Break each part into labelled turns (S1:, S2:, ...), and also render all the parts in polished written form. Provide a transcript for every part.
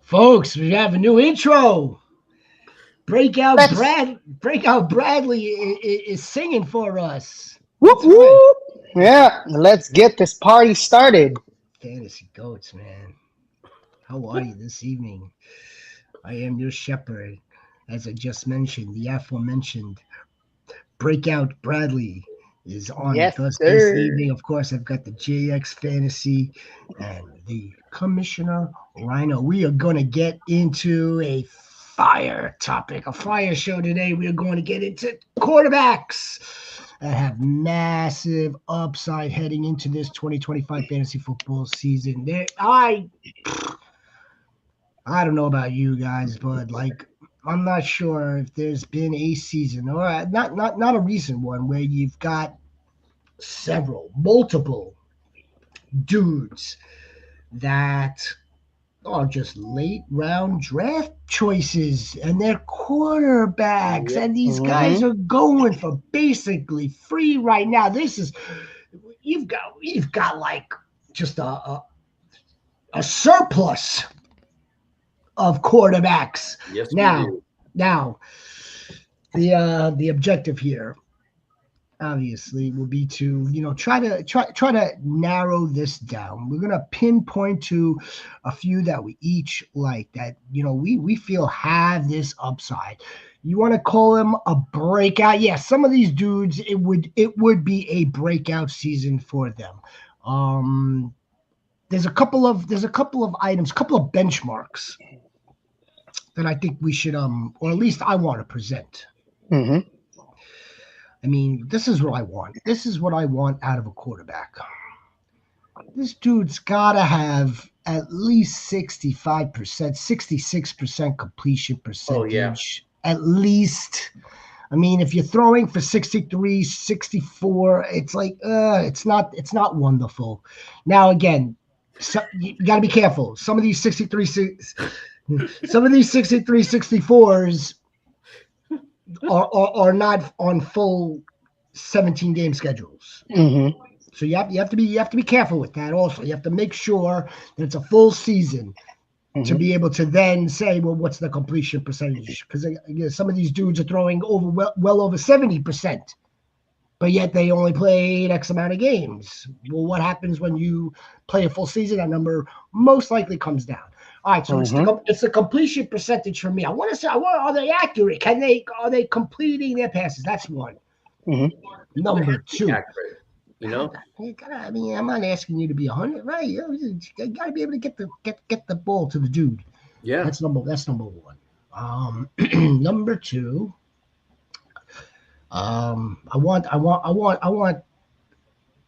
S1: Folks, we have a new intro.
S2: Let's
S1: Breakout Bradley is singing for us.
S2: whoop
S1: Let's do it.
S2: whoop. Yeah, let's get this party started.
S1: Fantasy Goats, man. How are you this evening? I am your shepherd. As I just mentioned, the aforementioned Breakout Bradley is on
S2: Yes,
S1: with us this
S2: sir.
S1: evening. Of course, I've got the JX Fantasy and the Commissioner Rhino. We are going to get into a fire topic, a fire show today. We are going to get into quarterbacks that have massive upside heading into this 2025 fantasy football season. I don't know about you guys, but I'm not sure if there's been a season or not a recent one where you've got multiple dudes that are just late round draft choices and they're quarterbacks
S2: Yep.
S1: and these guys
S2: Mm-hmm.
S1: are going for basically free right now. This is you've got like just a surplus of quarterbacks.
S3: Yes, we
S1: Now,
S3: do.
S1: now the objective here obviously will be to try to narrow this down. We're gonna pinpoint to a few that we each like that we feel have this upside. You want to call them a breakout? Yes, some of these dudes it would be a breakout season for them. Um, there's a couple of items, couple of benchmarks that I think we should or at least I want to present.
S2: Mm-hmm.
S1: I mean, this is what I want. This is what I want out of a quarterback. This dude's got to have at least 65%, 66% completion
S3: Oh yeah.
S1: percentage. At least. I mean, if you're throwing for 63, 64, it's like it's not wonderful. Now again, you got to be careful. Some of these 63, 64s are not on full 17 game schedules.
S2: Mm-hmm.
S1: So you have to be careful with that also. You have to make sure that it's a full season to
S2: Mm-hmm.
S1: be able to then say, well, what's the completion percentage? Because some of these dudes are throwing over well over 70%, but yet they only played X amount of games. Well, what happens when you play a full season? That number most likely comes down. All right, so
S2: Mm-hmm.
S1: it's the completion percentage for me. I want to say, are they accurate? Are they completing their passes? That's one.
S2: Mm-hmm.
S3: Well, it
S1: Number
S3: has to be
S1: two.
S3: accurate. You know.
S1: I mean, I'm not asking you to be 100, right? You got to be able to get the ball to the dude.
S3: Yeah.
S1: That's number one. Number two. I want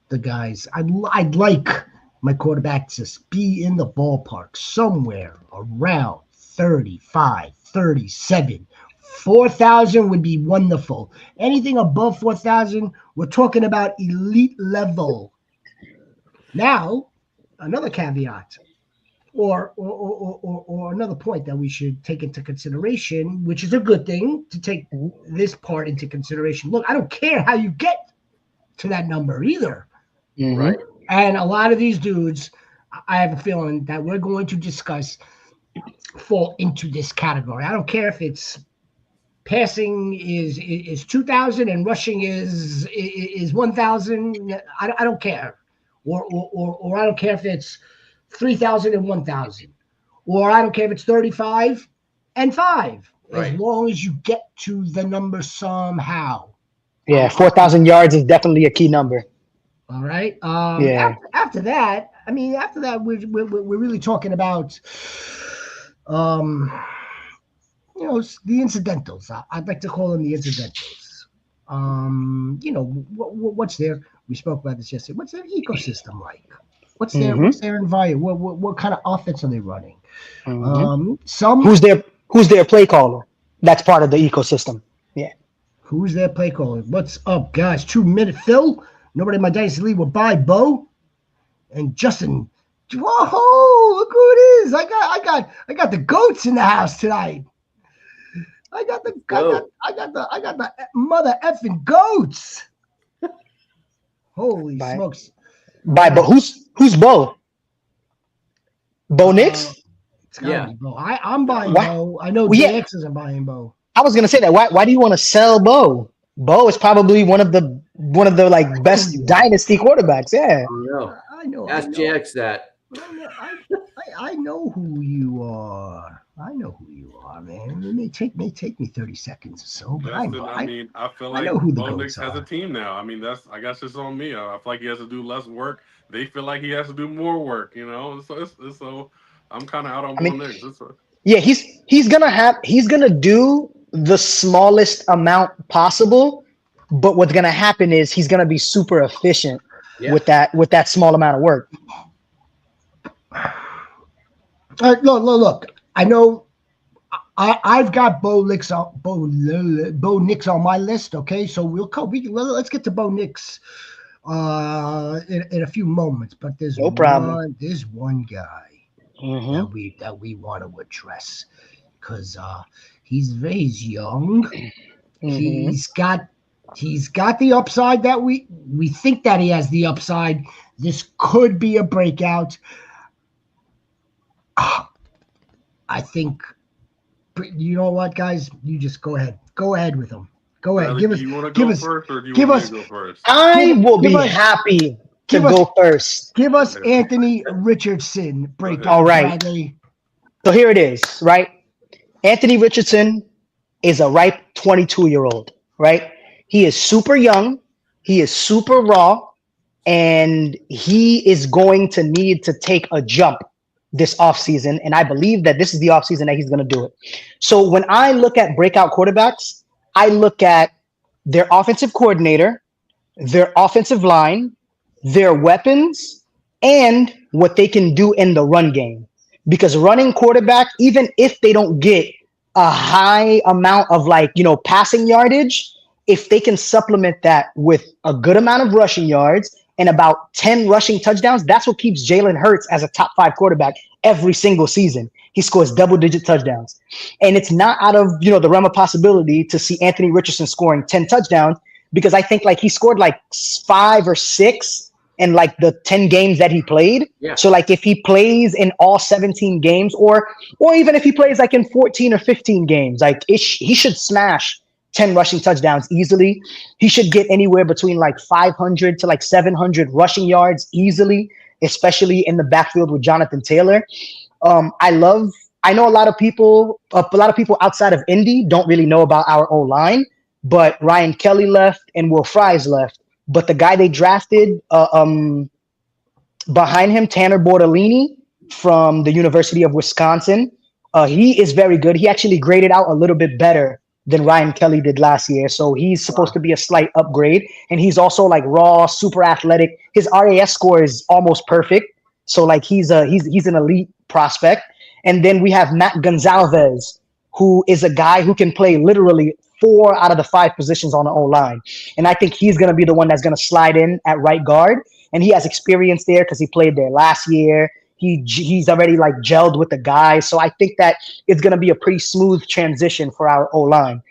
S1: the guys. I'd like my quarterback to be in the ballpark somewhere around 35, 37. 4,000 would be wonderful. Anything above 4,000, we're talking about elite level. Now, another caveat or another point that we should take into consideration, which is a good thing to take this part into consideration. Look, I don't care how you get to that number either.
S2: Mm-hmm.
S3: Right.
S1: And a lot of these dudes, I have a feeling that we're going to discuss fall into this category. I don't care if it's passing is 2,000 and rushing is 1,000. I don't care, or I don't care if it's 3,000 and 1,000, or I don't care if it's 35 and 5. As
S3: Right.
S1: long as you get to the number somehow.
S2: Yeah, 4,000 yards is definitely a key number.
S1: All right.
S2: Yeah.
S1: After that, I mean, we're really talking about, um, the incidentals. I'd like to call them the incidentals. What's their? We spoke about this yesterday. What's their ecosystem like? What's their
S2: Mm-hmm.
S1: what's their environment? What kind of offense are they running?
S2: Mm-hmm.
S1: Some
S2: Who's their play caller? That's part of the ecosystem. Yeah.
S1: Who's their play caller? What's up, guys? 2 minute Phil. Nobody in my dynasty league will buy Bo and Justin. Whoa! Look who it is. I got the goats in the house tonight.
S3: Go.
S1: I got the mother effing goats. Holy
S2: By
S1: smokes!
S2: by Bo. Who's Bo? Bo
S1: Uh,
S2: Nix?
S1: It's gotta
S3: Yeah.
S1: be Bo. I'm buying
S2: Why?
S1: Bo. I know
S2: Well, yeah,
S1: JX isn't buying Bo.
S2: I was gonna say that. Why do you want to sell Bo? Bo is probably one of the like
S1: I know who
S2: best
S1: you are.
S2: dynasty quarterbacks. Yeah.
S3: I don't know.
S1: I know. I
S3: Ask
S1: know.
S3: JX that.
S1: I know. I know who you are. I know who you are, man. It may take me 30 seconds or so, but I
S4: Justin,
S1: know.
S4: I mean, I feel
S1: I
S4: like
S1: know who the
S4: Bo
S1: goats
S4: Nix has a
S1: are.
S4: team now. I mean, I guess it's on me. I feel like he has to do less work. They feel like he has to do more work, you know? So I'm kind of out on
S2: I
S4: Bo
S2: mean,
S4: Nix.
S2: yeah, he's gonna do the smallest amount possible, but what's gonna happen is he's gonna be super efficient
S3: Yeah.
S2: with that small amount of work.
S1: Look. I know. I've got Bo Nix on my list. Okay, so let's get to Bo Nix in a few moments. But
S2: No problem.
S1: there's one guy
S2: Hmm.
S1: that we want to address because he's young.
S2: Hmm.
S1: He's got he's got the upside that we think that he has the upside. This could be a breakout. I think. You know what, guys? You just go ahead. Go ahead with him. Go ahead.
S4: Bradley, do you want to
S1: Give
S4: go
S1: us,
S4: first or do you
S1: give
S4: want me to
S1: us,
S4: go first?
S1: give,
S2: I will
S1: give
S2: be
S1: us,
S2: happy to
S1: give us,
S2: go first.
S1: give us
S4: Okay,
S1: Anthony Richardson.
S4: go ahead.
S2: All
S1: Breakout
S2: right.
S1: Bradley.
S2: So here it is, right? Anthony Richardson is a ripe 22-year-old, right? He is super young, he is super raw, and he is going to need to take a jump this offseason. And I believe that this is the offseason that he's going to do it. So when I look at breakout quarterbacks, I look at their offensive coordinator, their offensive line, their weapons, and what they can do in the run game. Because running quarterback, even if they don't get a high amount of passing yardage, if they can supplement that with a good amount of rushing yards and about 10 rushing touchdowns, that's what keeps Jalen Hurts as a top 5 quarterback every single season. He scores double-digit touchdowns. And it's not out of the realm of possibility to see Anthony Richardson scoring 10 touchdowns because I think he scored 5 or 6 in the 10 games that he played.
S3: Yeah.
S2: So if he plays in all 17 games or even if he plays in 14 or 15 games, he should smash 10 rushing touchdowns easily. He should get anywhere between 500 to 700 rushing yards easily, especially in the backfield with Jonathan Taylor. I know a lot of people outside of Indy don't really know about our O line, but Ryan Kelly left and Will Fries left. But the guy they drafted behind him, Tanner Bortolini from the University of Wisconsin, he is very good. He actually graded out a little bit better than Ryan Kelly did last year. So he's supposed to
S3: Wow.
S2: be a slight upgrade. And he's also raw, super athletic. His RAS score is almost perfect. So he's an elite prospect. And then we have Matt Gonzalez, who is a guy who can play literally 4 out of the 5 positions on the O line. And I think he's going to be the one that's going to slide in at right guard. And he has experience there because he played there last year. He's already gelled with the guys. So I think that it's going to be a pretty smooth transition for our O line.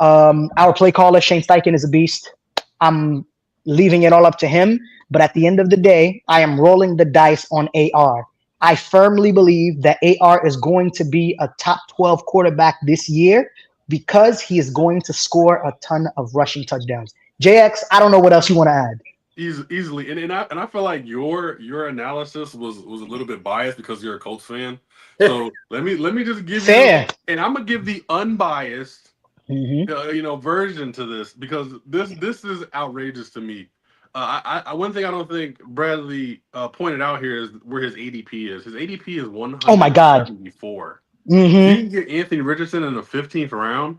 S2: Our play caller, Shane Steichen, is a beast. I'm leaving it all up to him. But at the end of the day, I am rolling the dice on AR. I firmly believe that AR is going to be a top 12 quarterback this year because he is going to score a ton of rushing touchdowns. JX, I don't know what else you want to add.
S4: Easily, and I feel like your analysis was a little bit biased because you're a Colts fan. So let me just give you,
S2: Fair.
S4: and I'm gonna give the unbiased,
S2: Hmm.
S4: version to this because this is outrageous to me. One thing I don't think Bradley pointed out here is where his ADP is. His ADP is
S2: Oh my God.
S4: 174. If you
S2: Hmm.
S4: can get Anthony Richardson in the 15th round.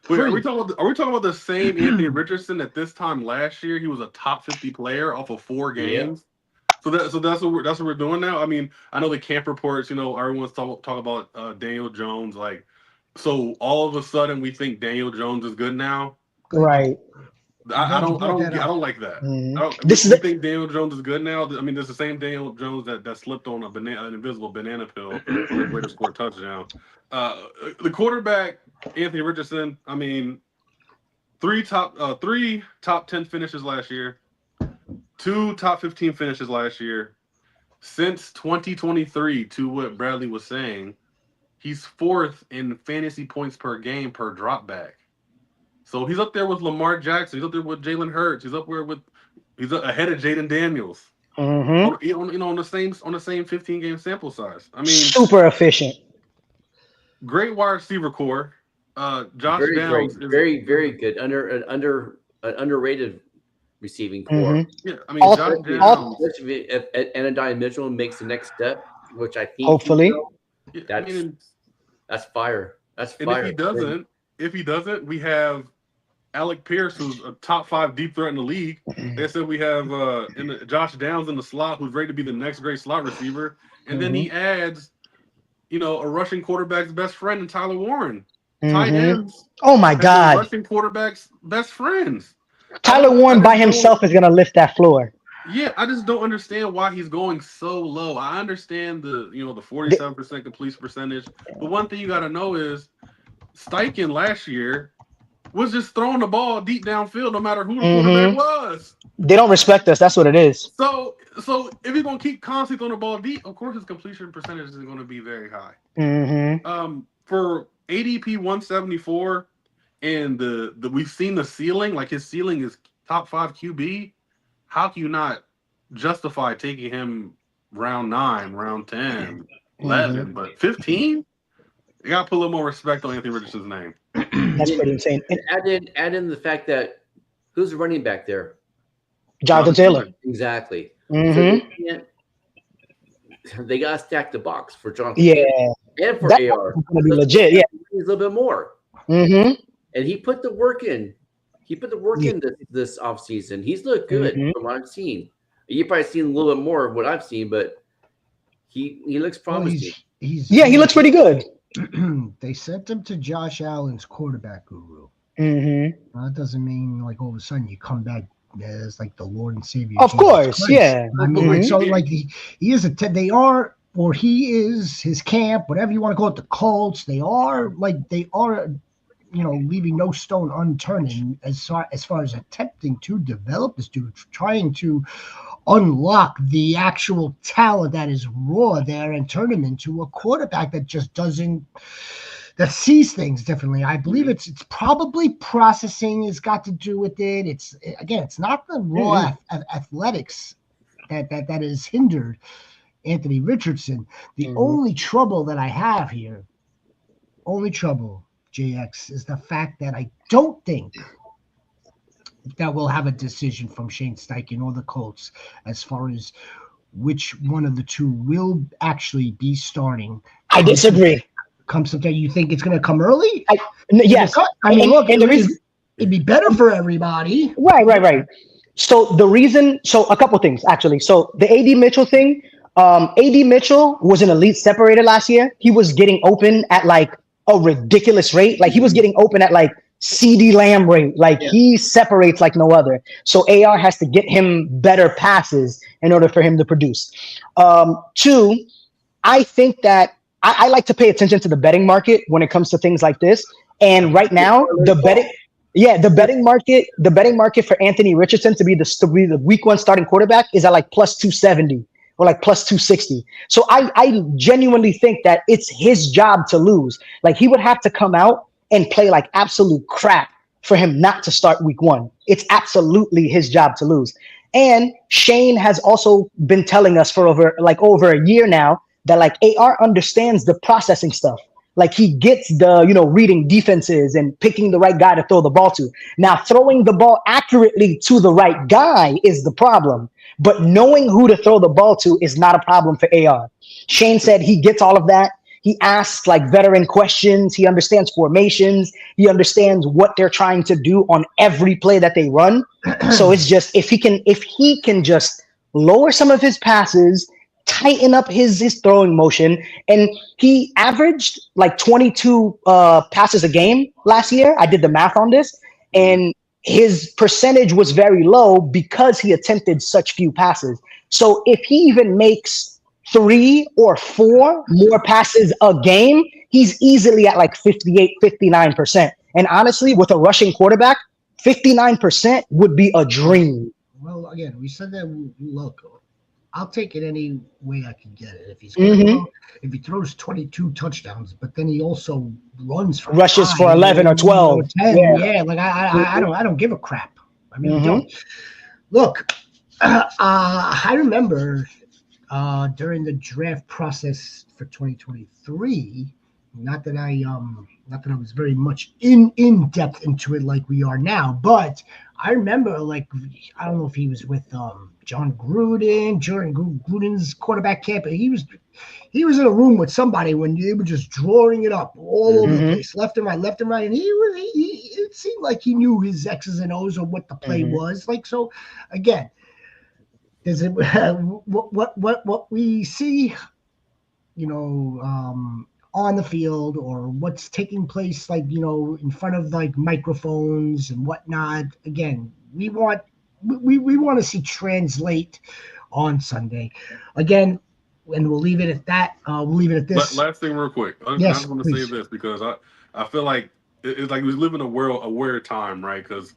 S4: Wait,
S1: Free.
S4: are we talking about the same Anthony Richardson at this time last year? He was a top 50 player off of 4
S3: Yep.
S4: games. So that's what we're doing now. I mean, I know the camp reports. Everyone's talking about Daniel Jones. So all of a sudden we think Daniel Jones is good now.
S1: Thank you.
S2: Right.
S4: I,
S1: I'm
S4: I
S1: glad you
S4: don't I
S1: brought
S4: don't
S1: that
S4: I
S1: up.
S4: don't like that.
S2: Hmm.
S4: I don't, we,
S2: This is
S4: we think Daniel Jones is good now. I mean, there's the same Daniel Jones that slipped on an invisible banana pill on his way to score a touchdown. The quarterback Anthony Richardson. I mean, three top 10 finishes last year, 2 top 15 finishes last year. Since 2023, to what Bradley was saying, he's 4th in fantasy points per game per drop back. So he's up there with Lamar Jackson. He's up there with Jalen Hurts. He's ahead of Jaden Daniels.
S2: Mm-hmm.
S4: On the same 15-game sample size. I mean,
S2: super efficient.
S4: Great wide receiver core. Josh
S3: very
S4: Downs
S3: great, very good. Underrated receiving core.
S2: Mm-hmm.
S4: Yeah, I mean, Josh Downs.
S3: If Anadine Mitchell makes the next step, which I think
S2: hopefully,
S3: that's fire. That's
S4: and
S3: fire.
S4: if he doesn't, we have Alec Pierce, who's a top 5 deep threat in the league. They said we have Josh Downs in the slot, who's ready to be the next great slot receiver. And then he adds, a rushing quarterback's best friend in Tyler Warren. Tight ends.
S2: Oh my God!
S4: Rushing quarterback's best friends.
S2: Tyler Warren by himself is gonna lift that floor.
S4: Yeah, I just don't understand why he's going so low. I understand the 47% completion percentage, but one thing you got to know is Steichen last year was just throwing the ball deep downfield, no matter who the quarterback was.
S2: They don't respect us. That's what it is.
S4: So if he's gonna keep constantly throwing the ball deep, of course his completion percentage is going to be very high. For ADP 174, and the we've seen the ceiling, like his ceiling is top 5 QB. How can you not justify taking him round 9, round 10, 11, but 15? You got to put a little more respect on Anthony Richardson's name.
S2: That's pretty insane.
S3: And add in the fact that who's the running back there?
S2: Jonathan Taylor.
S3: Exactly.
S2: Mm-hmm.
S3: So they got to stack the box for Jonathan.
S2: Yeah.
S3: Taylor and for
S2: That
S3: AR.
S2: It's going to be legit. Yeah.
S3: A little bit more.
S2: Mm-hmm.
S3: And he put the work in. He put the work in this offseason. He's looked good from what I've seen. You've probably seen a little bit more of what I've seen, but he looks promising.
S2: He looks pretty good.
S1: They sent him to Josh Allen's quarterback guru.
S2: Mm-hmm.
S1: That doesn't mean like all of a sudden you come back as like the Lord and Savior.
S2: Of course,
S1: Christ.
S2: yeah.
S1: I mean, so like he is he is his camp, whatever you want to call it, the Colts. They are leaving no stone unturned as far as attempting to develop this dude, trying to unlock the actual talent that is raw there and turn him into a quarterback that just that sees things differently. I believe it's probably processing has got to do with it. It's not the raw athletics that has hindered Anthony Richardson. The only trouble that I have here, JX, is the fact that I don't think that we'll have a decision from Shane Steichen or the Colts as far as which one of the two will actually be starting.
S2: I disagree.
S1: Come sometime. You think it's going to come early?
S2: Yes.
S1: I mean, look, it'd be better for everybody.
S2: Right. So a couple things actually. So the AD Mitchell thing, AD Mitchell was an elite separator last year. He was getting open at like a ridiculous rate. Like he was getting open at like CeeDee Lamb rate. Like he separates like no other. So AR has to get him better passes in order for him to produce. 2, I think that I like to pay attention to the betting market when it comes to things like this. And right now, the betting market for Anthony Richardson to be the week 1 starting quarterback is at like plus 270 or like plus 260. So I genuinely think that it's his job to lose. Like he would have to come out and play like absolute crap for him not to start week 1. It's absolutely his job to lose. And Shane has also been telling us for over a year now that like AR understands the processing stuff. Like he gets the, reading defenses and picking the right guy to throw the ball to. Now throwing the ball accurately to the right guy is the problem, but knowing who to throw the ball to is not a problem for AR. Shane said he gets all of that. He asks like veteran questions. He understands formations. He understands what they're trying to do on every play that they run. So it's just, if he can just lower some of his passes, tighten up his throwing motion, and he averaged like 22 passes a game last year. I did the math on this, and his percentage was very low because he attempted such few passes. So if he even makes 3 or 4 more passes a game, he's easily at like 58, 59%. And honestly, with a rushing quarterback, 59% would be a dream.
S1: Well, again, we said that, look, I'll take it any way I can get it. If he's going to throw, if he throws 22 touchdowns, but then he also runs for
S2: Rushes
S1: 5,
S2: for 11 or 12.
S1: 10, yeah. Like I don't give a crap. I really don't. Look, I remember during the draft process for 2023. Not that I was very much in depth into it like we are now, but I remember, like, I don't know if he was with John Gruden, Jordan Gruden's quarterback camp. He was in a room with somebody when they were just drawing it up all over the place, left and right, and it seemed like he knew his X's and O's or what the play was. Like, so again, is it what we see, on the field, or what's taking place, like, in front of like microphones and whatnot. Again, we want to see translate on Sunday. Again, and we'll leave it at that. We'll leave it at this.
S4: Last thing, real quick. I just want to say this because I feel like it's like we live in a weird time, right? Because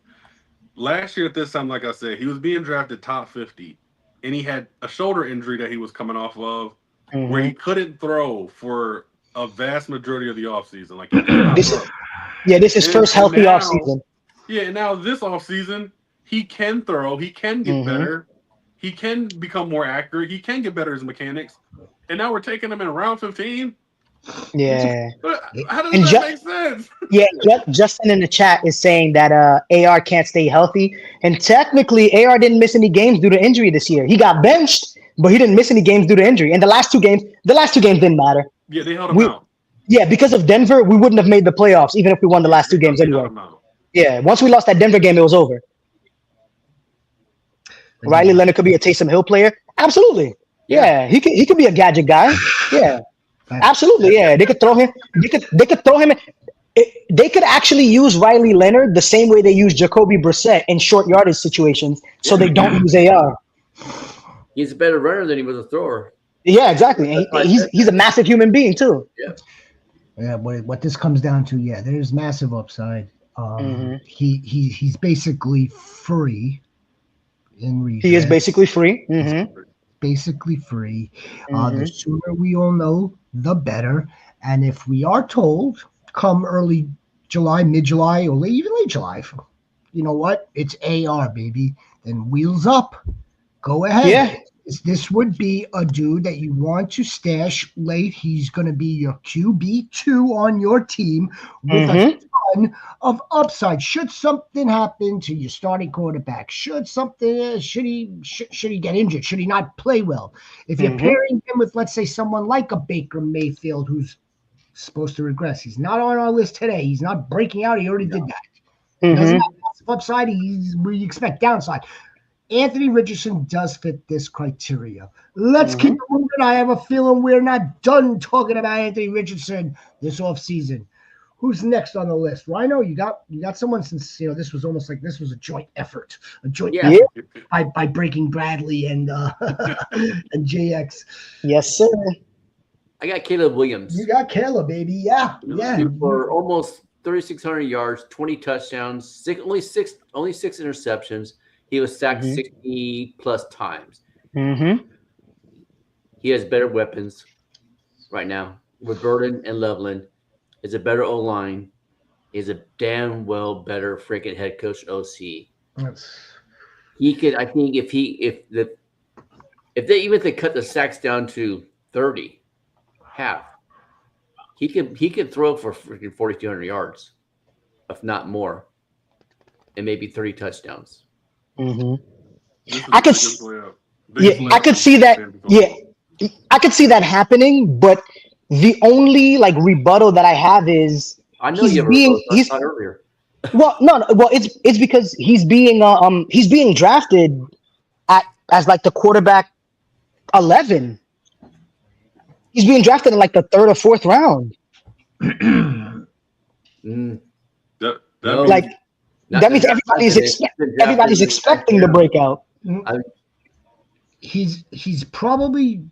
S4: last year at this time, like I said, he was being drafted top 50, and he had a shoulder injury that he was coming off of, where he couldn't throw for a vast majority of the offseason. Like,
S2: this is first healthy offseason.
S4: Yeah, and now this offseason, he can throw, he can get better, he can become more accurate, he can get better at his mechanics. And now we're taking him in round 15.
S2: Yeah.
S4: How does that make sense?
S2: Yeah, Justin in the chat is saying that AR can't stay healthy. And technically, AR didn't miss any games due to injury this year. He got benched, but he didn't miss any games due to injury. And the last two games didn't matter.
S4: Yeah, they held him out.
S2: Yeah, because of Denver, we wouldn't have made the playoffs, even if we won the last two games anyway. Yeah, once we lost that Denver game, it was over. Riley Leonard could be a Taysom Hill player. Absolutely. Yeah, he could be a gadget guy. Yeah, absolutely. Yeah, they could throw him. They could throw him. They could actually use Riley Leonard the same way they use Jacoby Brissett in short yardage situations, so they don't use AR.
S3: He's a better runner than he was a thrower.
S2: Yeah, exactly. He's a massive human being too.
S1: Yeah. What this comes down to, there's massive upside. He's basically free in redraft.
S2: He is basically free.
S1: Basically free. The sooner we all know, the better. And if we are told, come early July, mid-July, or even late July, you know what? It's AR, baby. Then wheels up. Go ahead.
S2: Yeah.
S1: This would be a dude that you want to stash late. He's going to be your QB2 on your team with a ton of upside. Should something happen to your starting quarterback, should he get injured, should he not play well, if you're pairing him with, let's say, someone like a Baker Mayfield who's supposed to regress, he's not on our list today. He's not breaking out. He already did that. He doesn't have massive upside. We expect downside. Anthony Richardson does fit this criteria. Let's keep moving. I have a feeling we're not done talking about Anthony Richardson this offseason. Who's next on the list? Rhino, you got someone, since this was almost like this was a joint effort. By Breaking Bradley and and JX.
S2: Yes, sir.
S3: I got Caleb Williams.
S1: You got Caleb, baby. Yeah.
S3: For almost 3,600 yards, 20 touchdowns, only six interceptions. He was sacked 60 plus times. He has better weapons right now. With Burden and Loveland, is a better O-line. Is a damn well better freaking head coach OC. He could, I think, if they cut the sacks down to 30, half, he could throw for freaking 4,200 yards, if not more, and maybe 30 touchdowns.
S2: I could see that. Yeah, I could see that happening. But the only rebuttal that I have is he's earlier. Well, no. Well, it's because he's being drafted as the quarterback 11. He's being drafted in the 3rd or 4th round. That means everybody's expecting the breakout.
S1: He's probably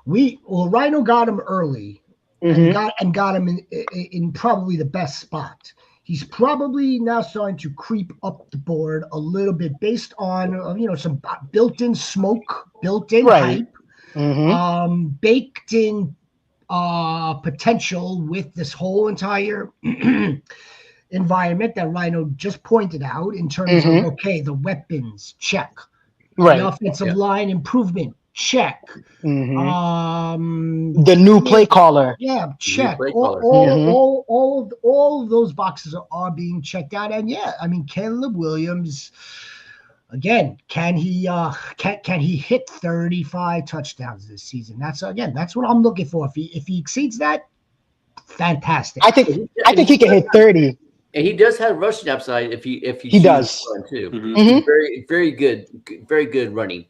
S1: Rhino got him early and got him in probably the best spot. He's probably now starting to creep up the board a little bit based on some built-in smoke, built-in
S2: Right.
S1: hype, baked-in potential with this whole entire environment that Rhino just pointed out in terms of the weapons, check.
S2: Right.
S1: The offensive line improvement, check.
S2: The new play caller.
S1: Yeah, check.
S3: Play caller.
S1: All of those boxes are being checked out. And Caleb Williams, again, can he hit 35 touchdowns this season? That's what I'm looking for. If he exceeds that, fantastic.
S2: I think he can hit 30.
S3: And he does have rushing upside if he
S2: does
S3: run too.
S2: Mm-hmm.
S3: Very good running.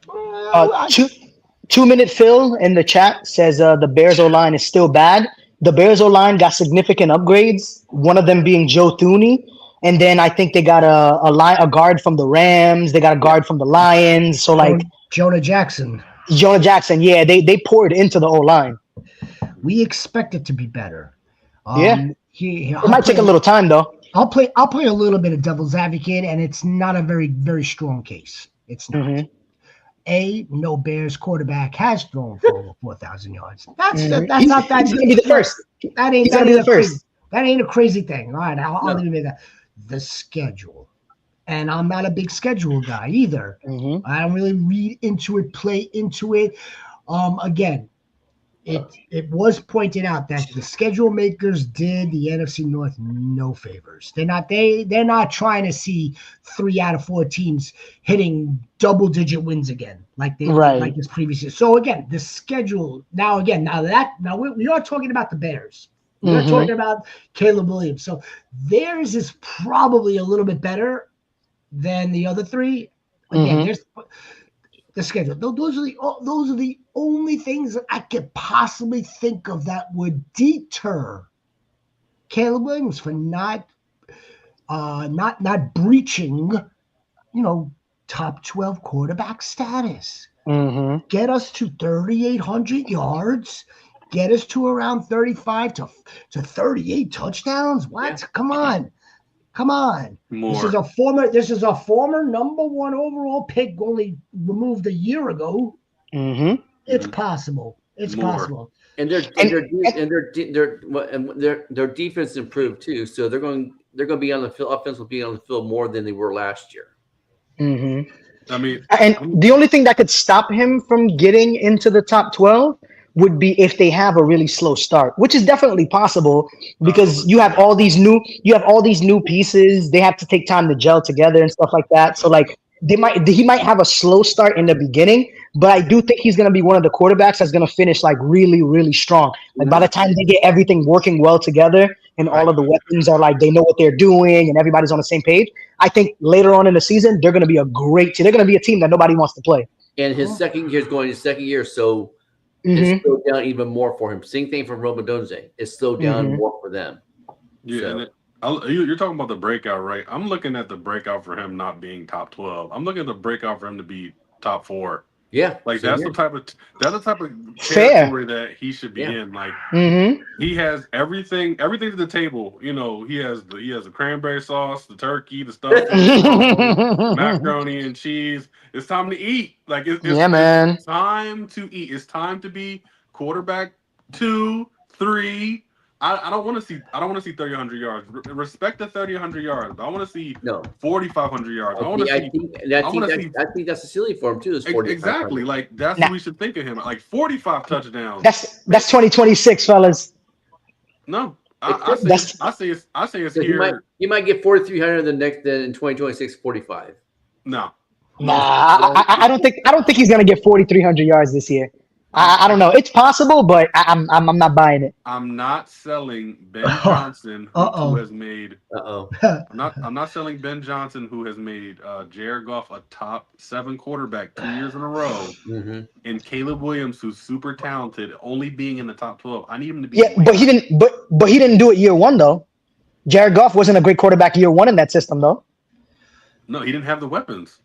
S2: 2-minute Phil in the chat says the Bears O-line is still bad. The Bears O-line got significant upgrades, one of them being Joe Thuney. And then I think they got a guard from the Rams. They got a guard from the Lions. So
S1: Jonah Jackson.
S2: Yeah, they poured into the O-line.
S1: We expect it to be better.
S2: It might take a little time though.
S1: I'll play a little bit of devil's advocate, and it's not a very, very strong case. It's not. No Bears quarterback has thrown for over 4,000 yards. That's not that.
S2: He's gonna be the first.
S1: That ain't a crazy thing. All right, I'll admit that. The schedule, and I'm not a big schedule guy either. I don't really read into it, play into it. Again, it was pointed out that the schedule makers did the NFC North no favors. They're not trying to see 3 out of 4 teams hitting double-digit wins again like this previous year. So again, the schedule we are talking about the Bears. We're talking about Caleb Williams. So theirs is probably a little bit better than the other 3. Again, there's the schedule. Those are the only things that I could possibly think of that would deter Caleb Williams for not breaching, top 12 quarterback status. Get us to 3,800 yards. Get us to around 35 to 38 touchdowns. What? Yeah. Come on. More. This is a former number 1 overall pick, only removed a year ago. It's possible. It's possible.
S3: And their defense improved too. So they're going to be on the field. Offense will be on the field more than they were last year.
S2: And the only thing that could stop him from getting into the top 12 would be if they have a really slow start, which is definitely possible because you have all these new pieces. They have to take time to gel together and stuff like that. So he might have a slow start in the beginning, but I do think he's going to be one of the quarterbacks that's going to finish really, really strong. By the time they get everything working well together and all of the weapons are they know what they're doing and everybody's on the same page, I think later on in the season, they're going to be a great team. They're going to be a team that nobody wants to play.
S3: And his second year, so it's slowed down even more for him. Same thing for Romadonze. It's slowed down more for them.
S4: Yeah, so. You're talking about the breakout, right? I'm looking at the breakout for him not being top 12. I'm looking at the breakout for him to be top 4.
S3: Yeah,
S4: that's the type of territory that he should be in. He has everything to the table. He has the cranberry sauce, the turkey, the stuff, macaroni and cheese. It's time to eat.
S2: Man.
S4: It's time to eat. It's time to be quarterback 2, 3. I don't want to see 3,100 yards. Respect the 3,100 yards. I want to see 4,500 yards.
S3: I think that's a silly for him too.
S4: Exactly. That's what we should think of him. 45 touchdowns.
S2: That's 2026, fellas.
S4: No, I say it's here.
S3: He might get 4,300 in 2026, 45.
S4: No.
S2: I don't think he's gonna get 4,300 yards this year. I don't know. It's possible, but I'm not buying it.
S4: I'm not selling Ben Johnson, who has made. I'm not selling Ben Johnson, who has made Jared Goff a top 7 quarterback 2 years in a row, and Caleb Williams, who's super talented, only being in the top 12. I need him to be.
S2: Yeah, but he didn't. But he didn't do it year 1 though. Jared Goff wasn't a great quarterback year 1 in that system though.
S4: No, he didn't have the weapons.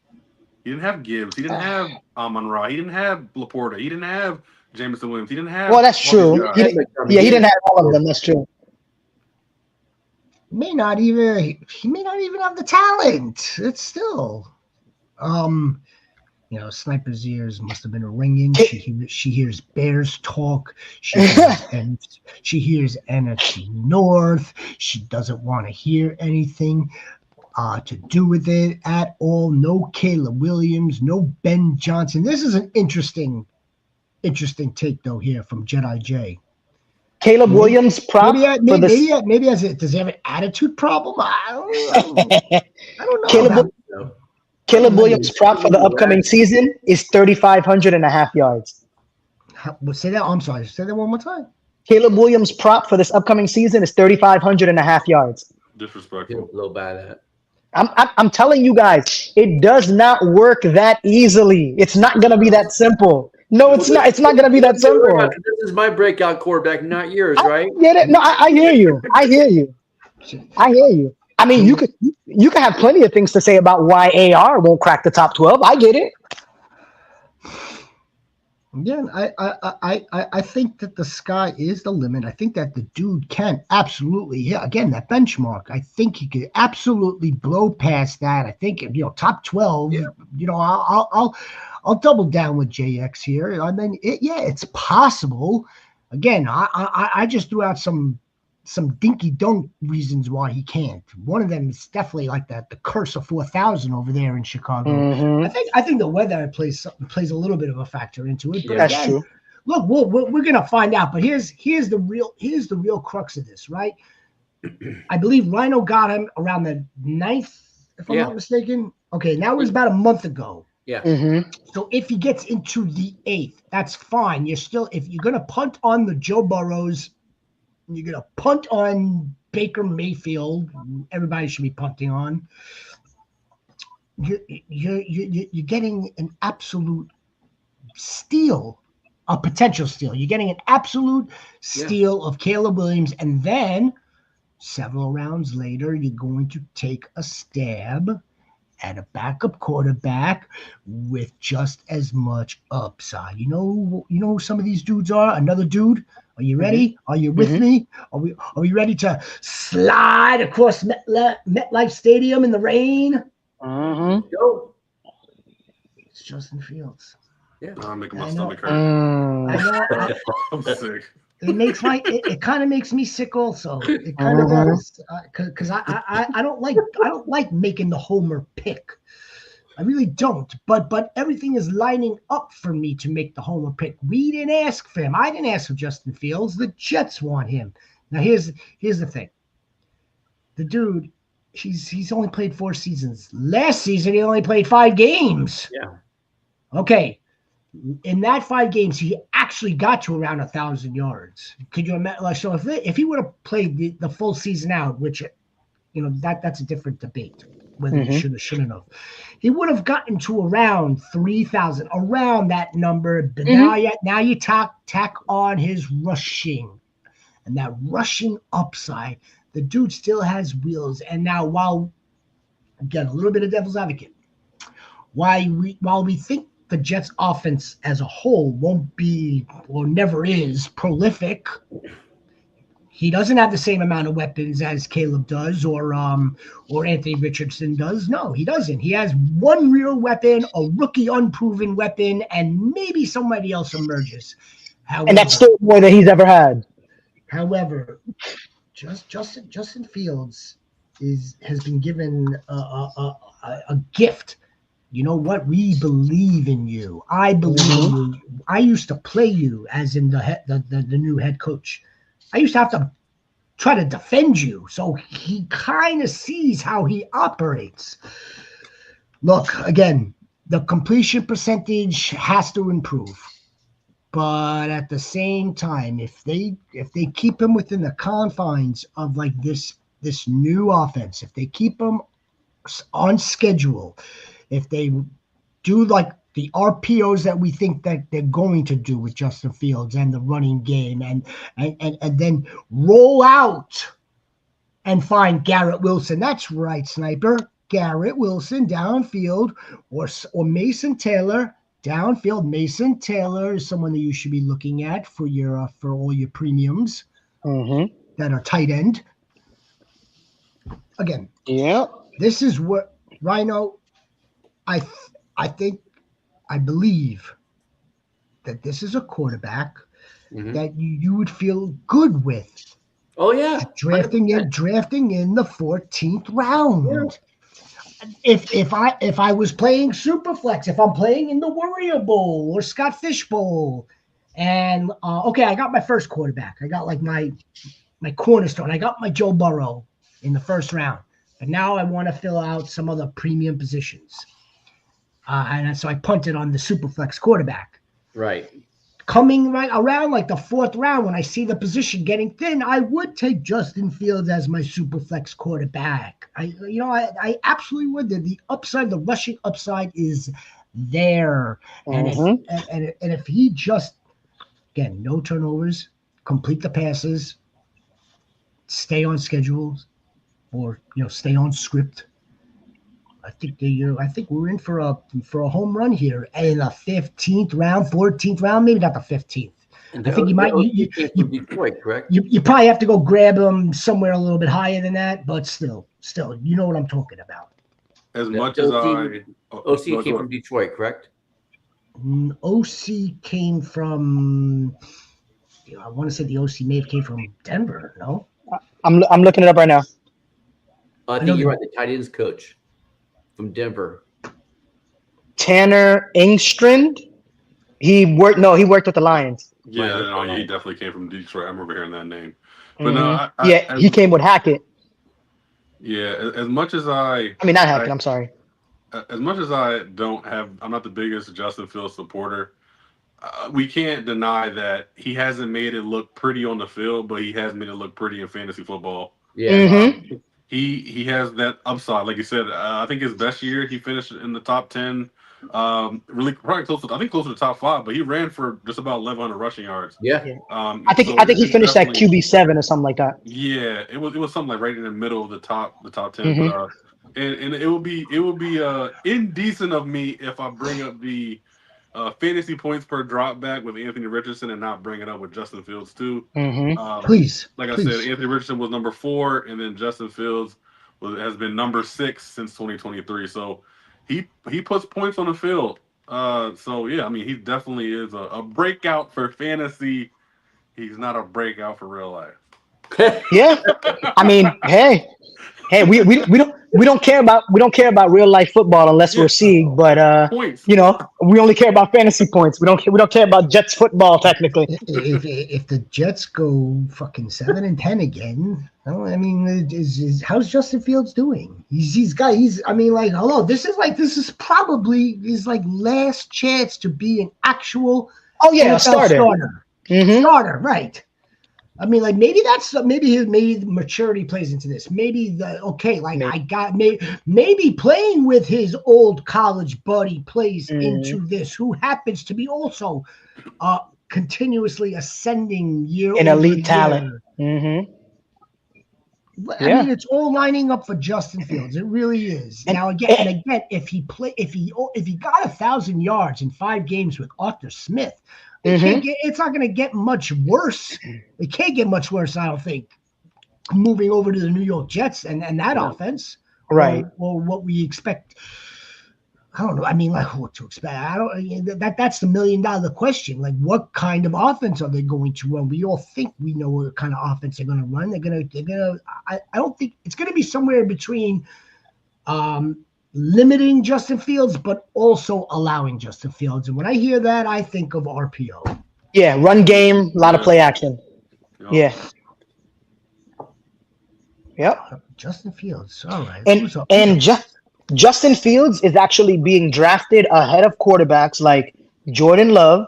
S4: He didn't have Gibbs. He didn't have Amon-Ra. He didn't have Laporta. He didn't have Jameson Williams. He didn't have.
S2: Well, that's true. He didn't have all of them. That's true.
S1: may not even have the talent. It's still, Sniper's ears must have been ringing. She hears Bears talk. She hears NFC North. She doesn't want to hear anything to do with it at all. No Caleb Williams, no Ben Johnson. This is an interesting take though here from Jedi J.
S2: Caleb Williams prop for this.
S1: Maybe does he have an attitude problem? I don't know.
S2: Caleb Williams prop for the upcoming season is 3,500 and a half yards.
S1: Say that. I'm sorry. Say that one more time.
S2: Caleb Williams prop for this upcoming season is 3,500 and a half yards.
S4: Disrespectful.
S3: Low by that.
S2: I'm telling you guys, it does not work that easily. It's not going to be that simple. No, it's not. It's not going to be that simple.
S3: This is my breakout quarterback, not yours, right?
S2: I get it. No, I hear you. I hear you. I mean, you could have plenty of things to say about why AR won't crack the top 12. I get it.
S1: Again, I think that the sky is the limit. I think that the dude can absolutely, again, that benchmark. I think he could absolutely blow past that. I think top 12. Yeah. I'll double down with JX here. I mean, it's possible. Again, I just threw out some dinky dunk reasons why he can't. One of them is definitely like that, the curse of 4,000 over there in Chicago.
S2: Mm-hmm.
S1: I think the weather plays a little bit of a factor into it. But
S2: that's true.
S1: Look, we're gonna find out. But here's the real crux of this, right? I believe Rhino got him around the 9th, if I'm not mistaken. Okay, now it was about a month ago.
S3: Yeah.
S2: Mm-hmm.
S1: So if he gets into the 8th, that's fine. If you're gonna punt on the Joe Burrows, you're going to punt on Baker Mayfield. Everybody should be punting on. You're getting an absolute steal, a potential steal. You're getting an absolute steal of Caleb Williams. And then several rounds later, you're going to take a stab at a backup quarterback with just as much upside. You know who some of these dudes are? Another dude. Are you ready? Mm-hmm. Are you with me? Are we ready to slide across MetLife Stadium in the rain?
S2: Mm-hmm.
S3: Go.
S1: It's Justin Fields.
S4: Yeah. I'm making my stomach hurt. I'm sick.
S1: It kind of makes me sick also. It kind of does, because I don't like making the homer pick. I really don't. But everything is lining up for me to make the homer pick. We didn't ask for him. I didn't ask for Justin Fields. The Jets want him. Now here's the thing. The dude, he's only played 4 seasons. Last season he only played 5 games.
S3: Yeah.
S1: Okay. In that 5 games, he actually got to around 1,000 yards. Could you imagine? So if he would have played the full season out, which, that's a different debate, whether he should or shouldn't have, he would have gotten to around 3,000, around that number. But now you tack on his rushing, and that rushing upside. The dude still has wheels. And now, while again a little bit of devil's advocate, while we think the Jets offense as a whole won't be or never is prolific, he doesn't have the same amount of weapons as Caleb does or Anthony Richardson does. No, he doesn't. He has one real weapon, a rookie unproven weapon, and maybe somebody else emerges. However,
S2: and that's still more than he's ever had.
S1: However, Justin Fields has been given a gift. You know what? We believe in you. I believe in you. I used to play you as in the new head coach. I used to have to try to defend you. So he kind of sees how he operates. Look, again, the completion percentage has to improve. But at the same time, if they keep him within the confines of like this new offense, if they keep him on schedule, if they do like the RPOs that we think that they're going to do with Justin Fields and the running game and then roll out and find Garrett Wilson. That's right, Sniper. Garrett Wilson downfield or Mason Taylor downfield. Mason Taylor is someone that you should be looking at for all your premiums that are tight end. again,
S2: Yeah.
S1: this is what Rhino. I believe that this is a quarterback that you would feel good with.
S3: Oh yeah,
S1: drafting
S3: 100%.
S1: in the 14th round. If I was playing Superflex, if I'm playing in the Warrior Bowl or Scott Fish Bowl, and okay, I got my first quarterback. I got like my cornerstone. I got my Joe Burrow in the first round, but now I want to fill out some other premium positions, and so I punted on the Superflex quarterback.
S3: Right.
S1: Coming right around like the 4th round, when I see the position getting thin, I would take Justin Fields as my super flex quarterback. I absolutely would. The upside, the rushing upside is there. And if he just, again, no turnovers, complete the passes, stay on schedules, or stay on script, I think we're in for a home run here in the 15th round, 14th round, maybe not the 15th. I think you
S3: from Detroit, correct?
S1: You probably have to go grab him somewhere a little bit higher than that, but still, you know what I'm talking about.
S4: As much as
S3: OC came from Detroit, correct?
S1: OC came from. I want to say the OC may have came from Denver. No,
S2: I'm looking it up right now.
S3: I think you're right. The tight ends coach from Denver.
S2: Tanner Engstrand. He worked with the Lions.
S4: Yeah, he definitely came from Detroit. I remember hearing that name. But
S2: he came with Hackett.
S4: Yeah, as much as not
S2: Hackett. I'm sorry.
S4: As much as I'm not the biggest Justin Fields supporter. We can't deny that he hasn't made it look pretty on the field, but he has made it look pretty in fantasy football.
S3: Yeah.
S4: He has that upside, like you said. I think his best year he finished in the top 10, really probably close to the top 5. But he ran for just about 1,100 rushing yards.
S3: Yeah.
S2: I think he finished at QB7 or something like that.
S4: Yeah, it was something like right in the middle of the top 10. But, and it would be indecent of me if I bring up the fantasy points per drop back with Anthony Richardson and not bring it up with Justin Fields too.
S1: Please.
S4: I said, Anthony Richardson was number 4, and then Justin Fields has been number 6 since 2023. So he puts points on the field. So yeah, I mean, he definitely is a breakout for fantasy. He's not a breakout for real life.
S2: Yeah, I mean, hey, we don't care about real life football unless we're seeing. But we only care about fantasy points. We don't care about Jets football technically.
S1: If the Jets go fucking 7-10 again, I mean, how's Justin Fields doing? Hello, this is probably his last chance to be an actual
S2: NFL starter.
S1: Starter, right? I mean, maybe maybe maturity plays into this. Maybe maybe playing with his old college buddy plays into this, who happens to be also continuously ascending year
S2: an elite talent.
S1: I mean, it's all lining up for Justin Fields. It really is. Now again, if he got 1,000 yards in 5 games with Arthur Smith. It's not going to get much worse. It can't get much worse, I don't think, moving over to the New York Jets and that offense.
S2: Right.
S1: Or what we expect. I don't know. I mean, what to expect. That's the $1 million question. What kind of offense are they going to run? We all think we know what kind of offense they're going to run. I don't think it's going to be somewhere between limiting Justin Fields, but also allowing Justin Fields. And when I hear that, I think of RPO.
S2: Yeah, run game, a lot of play action. Yeah. Yep.
S1: Justin Fields. All right.
S2: And Justin Fields is actually being drafted ahead of quarterbacks like Jordan Love,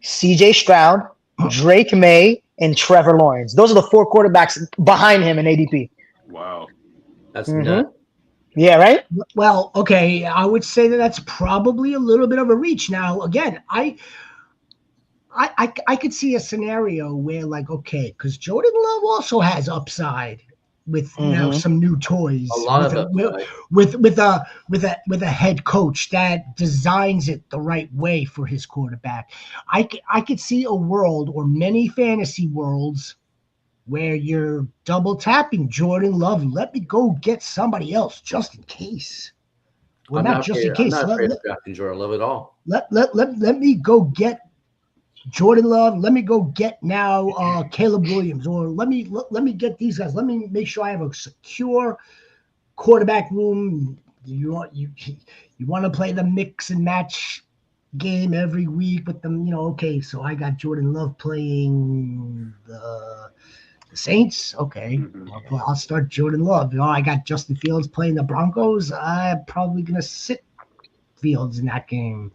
S2: CJ Stroud, Drake May, and Trevor Lawrence. Those are the 4 quarterbacks behind him in ADP.
S4: Wow.
S3: That's nuts.
S2: Yeah, right?
S1: Well, okay, I would say that's probably a little bit of a reach. Now, again, I could see a scenario where, because Jordan Love also has upside with some new toys.
S3: A lot of upside.
S1: With a head coach that designs it the right way for his quarterback. I could see a world, or many fantasy worlds, where you're double tapping Jordan Love and let me go get somebody else just in case. Well,
S3: I'm
S1: not just in
S3: I'm
S1: case.
S3: not afraid of drafting Jordan Love at all.
S1: Let me go get Jordan Love. Let me go get now Caleb Williams, or let me get these guys. Let me make sure I have a secure quarterback room. You want to play the mix and match game every week with them. Okay, so I got Jordan Love playing the Saints. Okay, I'll start Jordan Love. I got Justin Fields playing the Broncos. I'm probably gonna sit Fields in that game.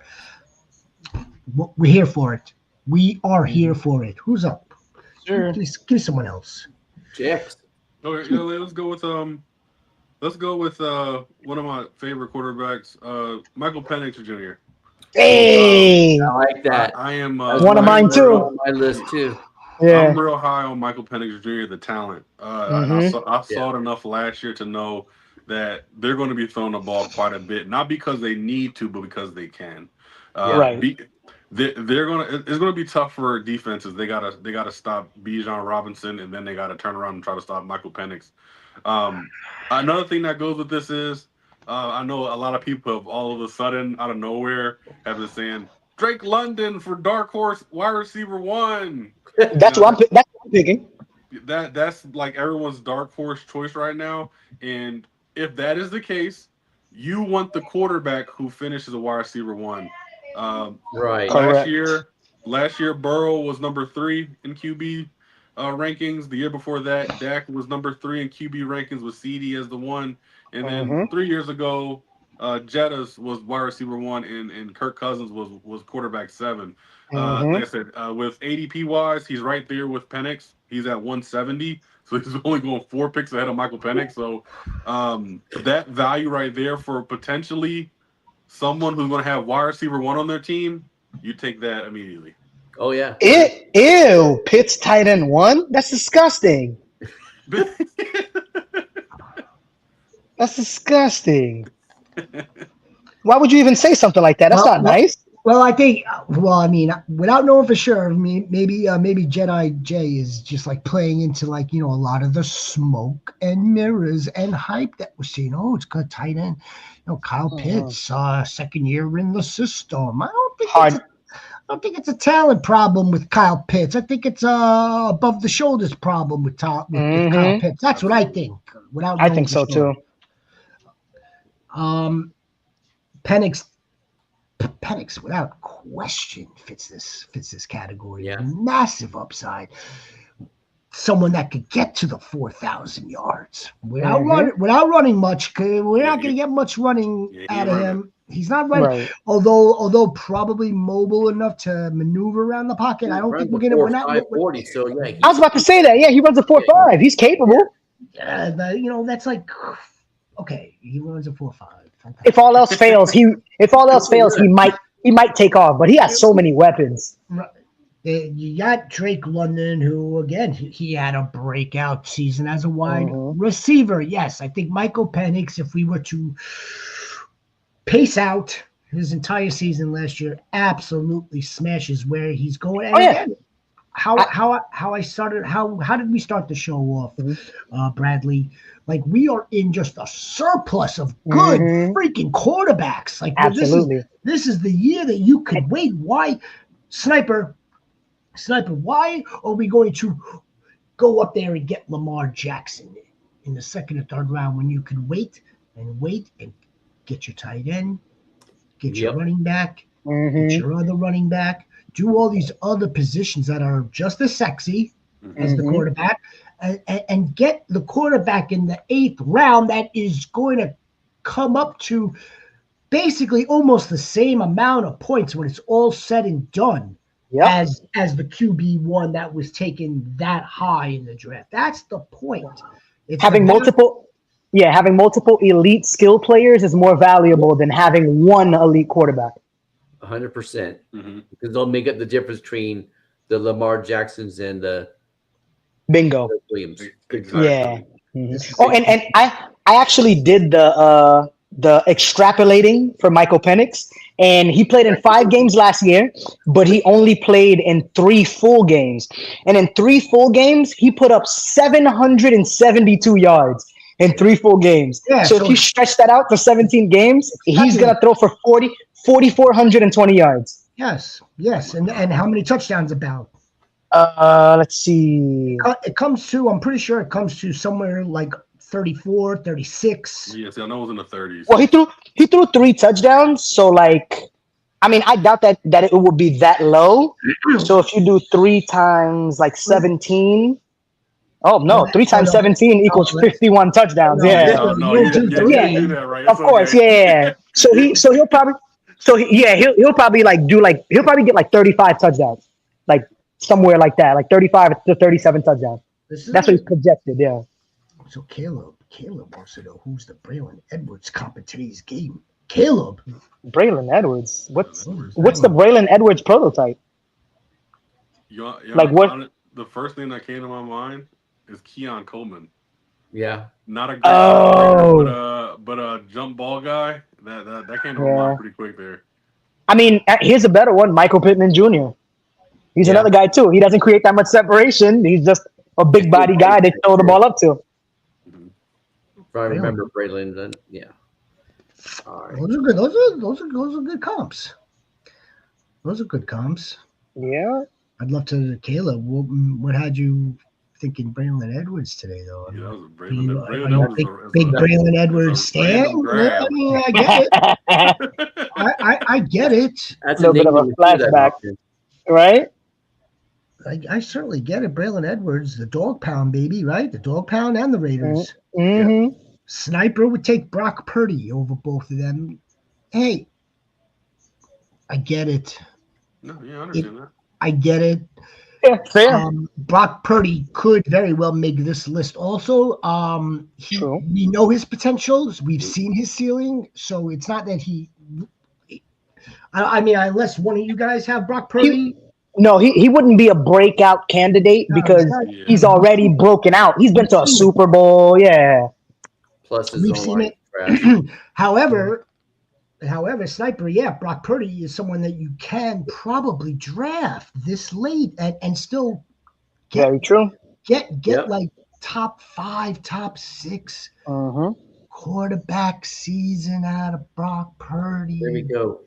S1: We're here for it. We are here for it. Who's up?
S2: Sure.
S1: Give someone else.
S3: Jix.
S4: Okay, let's go with one of my favorite quarterbacks, Michael Penix Jr.
S2: Hey,
S3: I like that.
S4: I am
S2: one of mine too.
S3: On my list too.
S2: Yeah.
S4: I'm real high on Michael Penix Jr. The talent. And I saw it enough last year to know that they're going to be throwing the ball quite a bit, not because they need to, but because they can.
S2: Right.
S4: It's gonna be tough for defenses. They gotta stop Bijan Robinson, and then they gotta turn around and try to stop Michael Penix. Another thing that goes with this is I know a lot of people have all of a sudden out of nowhere have been saying Drake London for dark horse wide receiver 1.
S2: That's what I'm thinking.
S4: That's like everyone's dark horse choice right now. And if that is the case, you want the quarterback who finishes a wide receiver 1.
S3: Right.
S4: Last year, Burrow was number 3 in QB rankings. The year before that, Dak was number 3 in QB rankings with CD as the 1. And then 3 years ago, Jettas was wide receiver 1, and Kirk Cousins was quarterback 7. Like I said, with ADP wise, he's right there with Penix. He's at 170, so he's only going 4 picks ahead of Michael Penix. So that value right there for potentially someone who's going to have wide receiver 1 on their team, you take that immediately.
S3: Oh yeah.
S2: Ew, Pitt's tight end 1? That's disgusting. That's disgusting. Why would you even say something like that? That's not nice.
S1: Well, I think. Well, I mean, without knowing for sure, maybe Jedi J is just like playing into a lot of the smoke and mirrors and hype that we're seeing. Oh, it's got tight end. Kyle Pitts, second year in the system. I don't think it's a talent problem with Kyle Pitts. I think it's a above the shoulders problem with Kyle Pitts. That's what I think.
S2: I think so too.
S1: Penix, without question, fits this category.
S3: Yeah.
S1: Massive upside. Someone that could get to the 4,000 yards without running much. We're not going to get much running out of him. He's not running,
S2: right.
S1: although probably mobile enough to maneuver around the pocket. I don't think we're going to. We're not.
S3: 40, so yeah.
S2: I was about to say that. Yeah, he runs a 4.5. He's capable.
S1: Yeah, that's like okay. He runs a 4.5.
S2: If all else fails, he might take off. But he has so many weapons.
S1: Right. You got Drake London, who again he had a breakout season as a wide receiver. Yes, I think Michael Penix, if we were to pace out his entire season last year, absolutely smashes where he's going. And again, how did we start the show off, Bradley? Like, we are in just a surplus of good freaking quarterbacks. Like,
S2: absolutely,
S1: this is the year that you could wait. Why, Sniper? Why are we going to go up there and get Lamar Jackson in the second or third round when you can wait and get your tight end, get your running back, get your other running back, do all these other positions that are just as sexy as the quarterback, and get the quarterback in the 8th round that is going to come up to basically almost the same amount of points when it's all said and done as the QB1 that was taken that high in the draft. That's the point. It's
S2: having multiple elite skill players is more valuable than having one elite quarterback.
S3: 100%. Because they'll make up the difference between the Lamar Jacksons and the
S2: Bingo
S3: Williams.
S2: Exactly. Yeah. Oh, and I actually did the the extrapolating for Michael Penix, and he played in 5 games last year, but he only played in 3 full games. And in 3 full games, he put up 772 yards in 3 full games.
S1: Yeah,
S2: so if you stretch that out to 17 games, he's going to throw for 4,420 yards.
S1: Yes. And how many touchdowns about?
S2: Let's see.
S1: It comes to, I'm pretty sure it comes to somewhere like 34, 36.
S4: Yes, I know it was in the 30s.
S2: Well, he threw 3 touchdowns, so like, I mean, I doubt that it would be that low. So if you do 3 times like 17, oh no, 3 times 17 equals 51 touchdowns. Yeah,
S4: You do that right.
S2: Of course, yeah. So he'll probably get like 35 touchdowns, like somewhere like that, like 35 to 37 touchdowns. That's what he's projected. Yeah.
S1: So Caleb wants to know who's the Braylon Edwards comp in today's game. Caleb.
S2: Braylon Edwards. What's the Braylon Edwards prototype?
S4: Like what? The first thing that came to my mind is Keon Coleman.
S3: Yeah.
S4: Not a great player, but a jump ball guy. That came to my mind pretty quick there.
S2: I mean, here's a better one, Michael Pittman Jr. He's another guy too. He doesn't create that much separation. He's just a big body guy to throw the ball up to.
S3: If I remember Braylon, then yeah.
S1: All right. Those are good. Those are good comps. Those are good comps.
S2: Yeah.
S1: I'd love to, Caleb. What had you thinking Braylon Edwards today, though?
S4: Yeah, that was Braylon Edwards.
S1: Big Braylon Edwards stand. I mean, I get it. I get it.
S2: That's a little bit of a flashback, right?
S1: I certainly get it. Braylon Edwards, the dog pound, baby, right? The dog pound and the Raiders.
S2: Mm-hmm.
S1: Yeah. Sniper would take Brock Purdy over both of them. Hey, I get it.
S4: No, yeah, I understand that.
S1: I get it.
S2: Yeah, fair.
S1: Brock Purdy could very well make this list also. We know his potentials. We've seen his ceiling. So it's not that I mean, unless one of you guys have Brock Purdy.
S2: He wouldn't be a breakout candidate because he's already broken out. He's been to a Super Bowl. Yeah.
S3: Plus
S1: we've seen it. However, Sniper, Brock Purdy is someone that you can probably draft this late and still get,
S2: very true.
S1: Get like top 5, top 6 quarterback season out of Brock Purdy.
S3: There we go.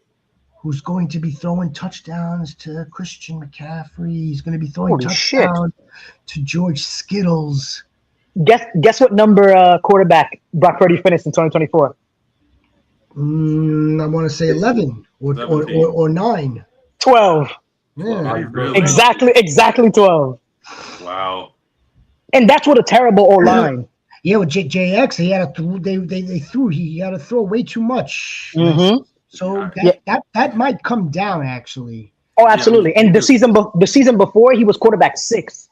S1: Who's going to be throwing touchdowns to Christian McCaffrey? He's going to be throwing touchdowns to George Skittles.
S2: Guess what number quarterback Brock Purdy finished in 2024?
S1: I want to say 11 or 9.
S2: 12.
S1: Yeah.
S4: Really?
S2: Exactly 12.
S4: Wow.
S2: And that's what a terrible O-line.
S1: Yeah, with JX, he had he had to throw way too much.
S2: Mm-hmm.
S1: So that might come down actually.
S2: Oh, absolutely. And the season before, he was quarterback 6.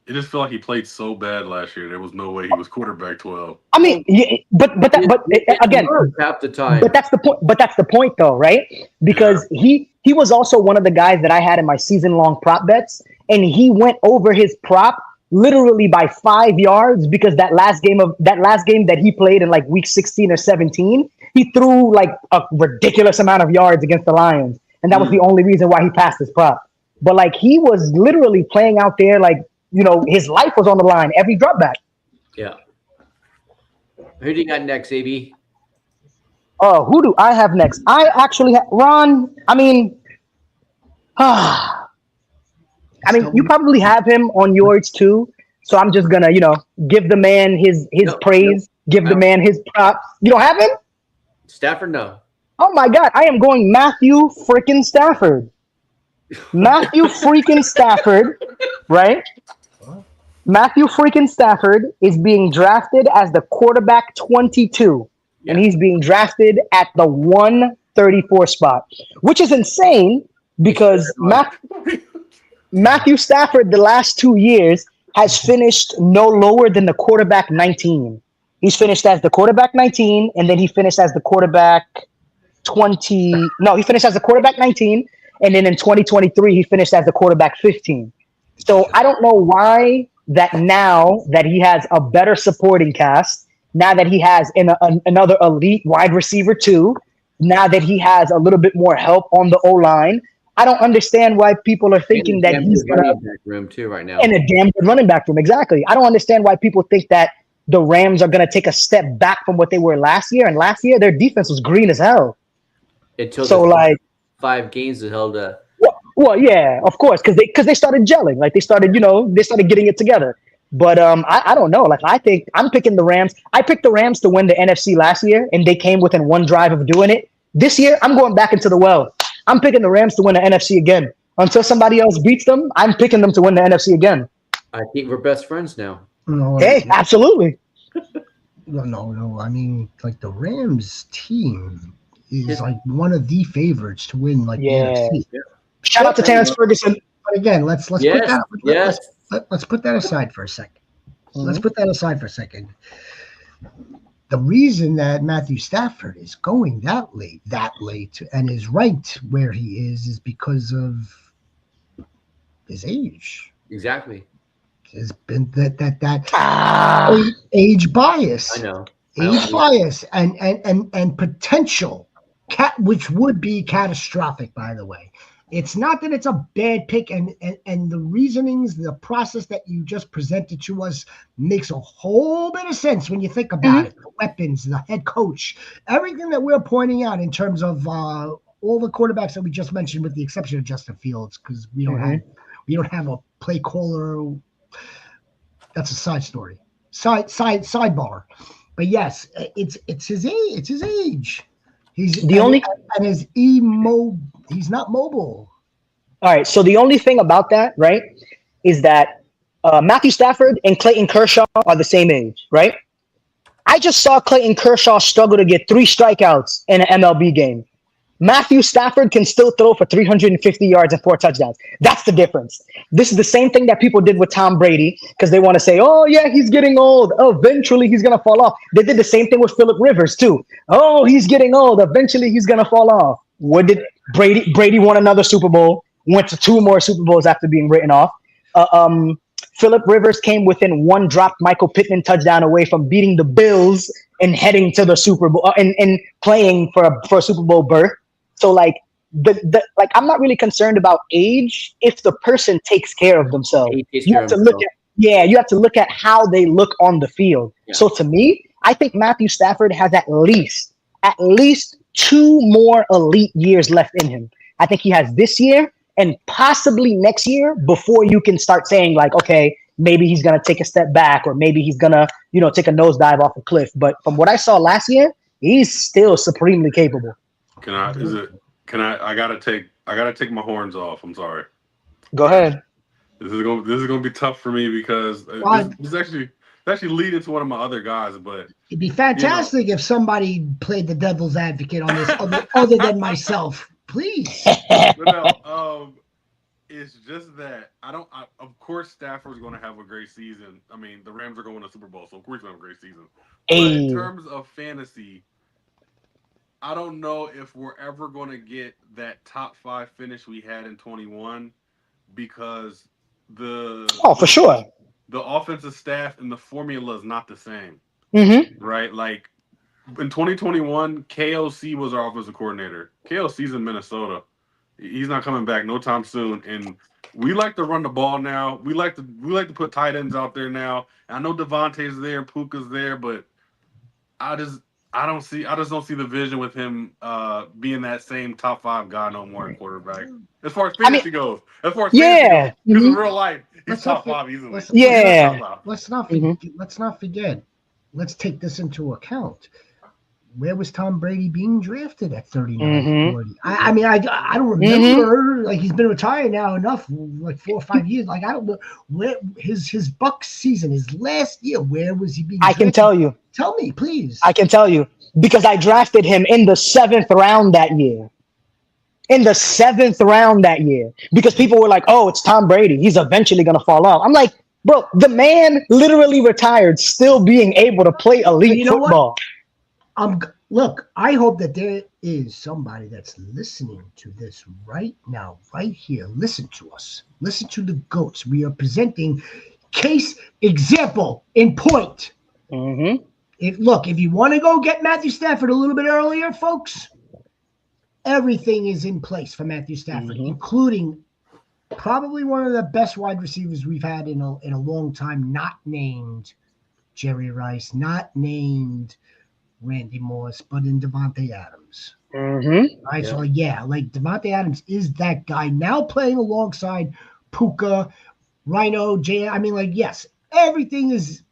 S4: It just felt like he played so bad last year. There was no way he was quarterback 12.
S2: I mean, again,
S3: half the time.
S2: But that's the point. But that's the point, though, right? Because he was also one of the guys that I had in my season-long prop bets, and he went over his prop literally by 5 yards because that last game that he played in like week 16 or 17, he threw like a ridiculous amount of yards against the Lions, and that was the only reason why he passed his prop. But like he was literally playing out there like. His life was on the line every drop back.
S3: Yeah. Who do you got next, AB?
S2: Oh, who do I have next? I actually have Ron. I mean, you probably have him on yours too. So I'm just gonna, give the man his praise, give the man his props. You don't have him?
S3: Stafford, no.
S2: Oh my God, I am going Matthew freaking Stafford. Matthew freaking Stafford, right? Matthew freaking Stafford is being drafted as the quarterback 22, and he's being drafted at the 134 spot, which is insane because Matthew Stafford the last 2 years has finished no lower than the quarterback 19. He's finished as the quarterback 19, and then he finished as the quarterback 20. No, he finished as the quarterback 19, and then in 2023 he finished as the quarterback 15. So I don't know why that now that he has a better supporting cast Now that he has another elite wide receiver too, now that he has a little bit more help on the O-line, I don't understand why people are thinking that he's going to
S3: running back room too right now.
S2: in a damn good running back room. Exactly. I don't understand why people think that the Rams are going to take a step back from what they were last year. And last year, their defense was green as hell.
S3: Until
S2: so like
S3: 5 games that held
S2: well, yeah, of course, because they started gelling. Like they started getting it together. But I don't know. Like I think I'm picking the Rams. I picked the Rams to win the NFC last year, and they came within one drive of doing it. This year, I'm going back into the well. I'm picking the Rams to win the NFC again. Until somebody else beats them, I'm picking them to win the NFC again.
S3: I think we're best friends now.
S1: No,
S2: hey, absolutely.
S1: No. I mean, like the Rams team is like one of the favorites to win like the NFC.
S2: Yeah. Shout out to Terrence Ferguson.
S1: But again, let's put that let's put that aside for a second.
S2: Mm-hmm.
S1: Let's put that aside for a second. The reason that Matthew Stafford is going that late, and is ranked where he is because of his age.
S3: Exactly.
S1: Has been that age bias.
S3: I know.
S1: Age bias and potential which would be catastrophic, by the way. It's not that it's a bad pick, and the reasonings, the process that you just presented to us makes a whole bit of sense when you think about it. The weapons, the head coach, everything that we're pointing out in terms of all the quarterbacks that we just mentioned, with the exception of Justin Fields, because we don't have a play caller. That's a side story, sidebar. But yes, it's his age. It's his age. He's not mobile.
S2: All right. So the only thing about that, right, is that Matthew Stafford and Clayton Kershaw are the same age, right? I just saw Clayton Kershaw struggle to get 3 strikeouts in an MLB game. Matthew Stafford can still throw for 350 yards and 4 touchdowns. That's the difference. This is the same thing that people did with Tom Brady, because they want to say, oh, yeah, he's getting old. Eventually, he's going to fall off. They did the same thing with Phillip Rivers, too. Oh, he's getting old. Eventually, he's going to fall off. What did Brady won another Super Bowl, went to 2 more Super Bowls after being written off. Phillip Rivers came within 1 dropped Michael Pittman touchdown away from beating the Bills and heading to the Super Bowl and playing for a Super Bowl berth. So like I'm not really concerned about age if the person takes care of themselves. You have to look at how they look on the field. Yeah. So to me, I think Matthew Stafford has at least 2 more elite years left in him. I think he has this year and possibly next year before you can start saying like, okay, maybe he's gonna take a step back, or maybe he's gonna, take a nosedive off a cliff. But from what I saw last year, he's still supremely capable.
S4: I gotta take my horns off. I'm sorry.
S2: Go ahead.
S4: This is gonna be tough for me because this actually lead into one of my other guys. But
S1: it'd be fantastic if somebody played the devil's advocate on this, other than myself. Please.
S4: No, it's just that of course, Stafford's going to have a great season. I mean, the Rams are going to the Super Bowl, so of course he's going to have a great season. But in terms of fantasy, I don't know if we're ever going to get that top 5 finish we had in 21, because
S2: for sure,
S4: the offensive staff and the formula is not the same.
S2: Mm-hmm.
S4: Right? Like in 2021, KOC was our offensive coordinator. KOC's in Minnesota. He's not coming back no time soon. And we like to run the ball now. We like to put tight ends out there now. I know Devontae's there and Puka's there, but I just don't see the vision with him being that same top 5 guy no more in quarterback. As far as fantasy goes. As far as fantasy goes. Because in real life, he's top 5 easily.
S1: Let's not forget. Let's take this into account. Where was Tom Brady being drafted at 39, 40? I mean, I don't remember. Like, he's been retired now enough, like 4 or 5 years. Like, I don't know where his Bucs season, his last year. Where was he being drafted?
S2: I can tell you.
S1: Tell me, please.
S2: I can tell you because I drafted him in the 7th round that year. In the 7th round that year, because people were like, "Oh, it's Tom Brady. He's eventually gonna fall off." I'm like, bro, the man literally retired, still being able to play elite football.
S1: Look, I hope that there is somebody that's listening to this right now, right here. Listen to us. Listen to the GOATs. We are presenting case example in point.
S2: Mm-hmm.
S1: If you want to go get Matthew Stafford a little bit earlier, folks, everything is in place for Matthew Stafford, including probably one of the best wide receivers we've had in a long time, not named Jerry Rice, not named Randy Moss, but in Devontae Adams. Right? So, like Devontae Adams is that guy now playing alongside Puka, Rhino, Jay. I mean, like, yes, everything is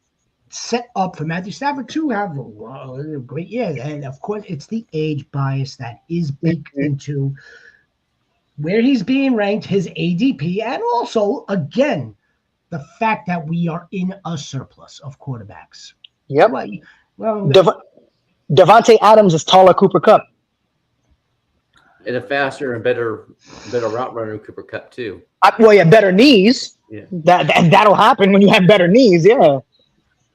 S1: set up for Matthew Stafford to have a great year. And, of course, it's the age bias that is baked into where he's being ranked, his ADP, and also, again, the fact that we are in a surplus of quarterbacks.
S2: Yep.
S1: Well,
S2: Devontae Adams is taller Cooper Kupp.
S3: And a faster and better route runner Cooper Kupp too.
S2: Better knees.
S3: Yeah.
S2: That'll happen when you have better knees. Yeah.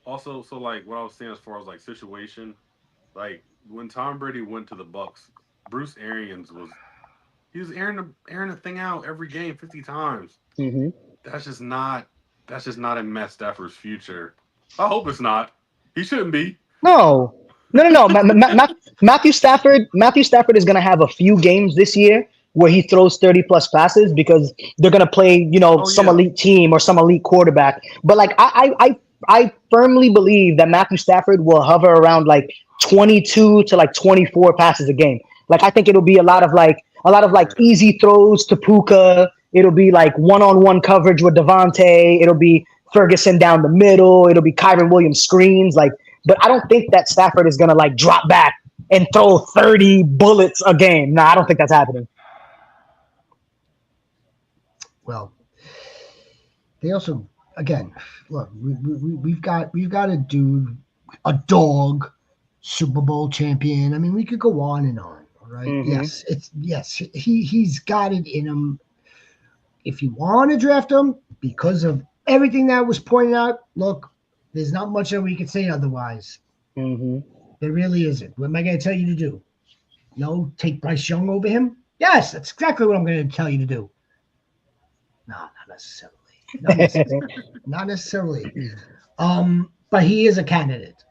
S4: Also, so like what I was saying as far as like situation, like when Tom Brady went to the Bucks, Bruce Arians was airing the thing out every game 50 times. That's just not in Matt Stafford's future. I hope it's not. He shouldn't be. No.
S2: Matthew Stafford is going to have a few games this year where he throws 30 plus passes because they're going to play, some elite team or some elite quarterback. But like I firmly believe that Matthew Stafford will hover around like 22 to like 24 passes a game. Like I think it'll be a lot of easy throws to Puka. It'll be like one-on-one coverage with Devontae. It'll be Ferguson down the middle. It'll be Kyron Williams screens. But I don't think that Stafford is gonna like drop back and throw 30 bullets a game. No, I don't think that's happening.
S1: Well, they also, again, look, we've got a dude, a dog, Super Bowl champion. I mean, we could go on and on. All right. He's got it in him. If you want to draft him because of everything that was pointed out, look, there's not much that we could say otherwise. There really isn't. What am I going to tell you to do? No, take Bryce Young over him? Yes, that's exactly what I'm going to tell you to do. No, not necessarily. Not necessarily. But he is a candidate.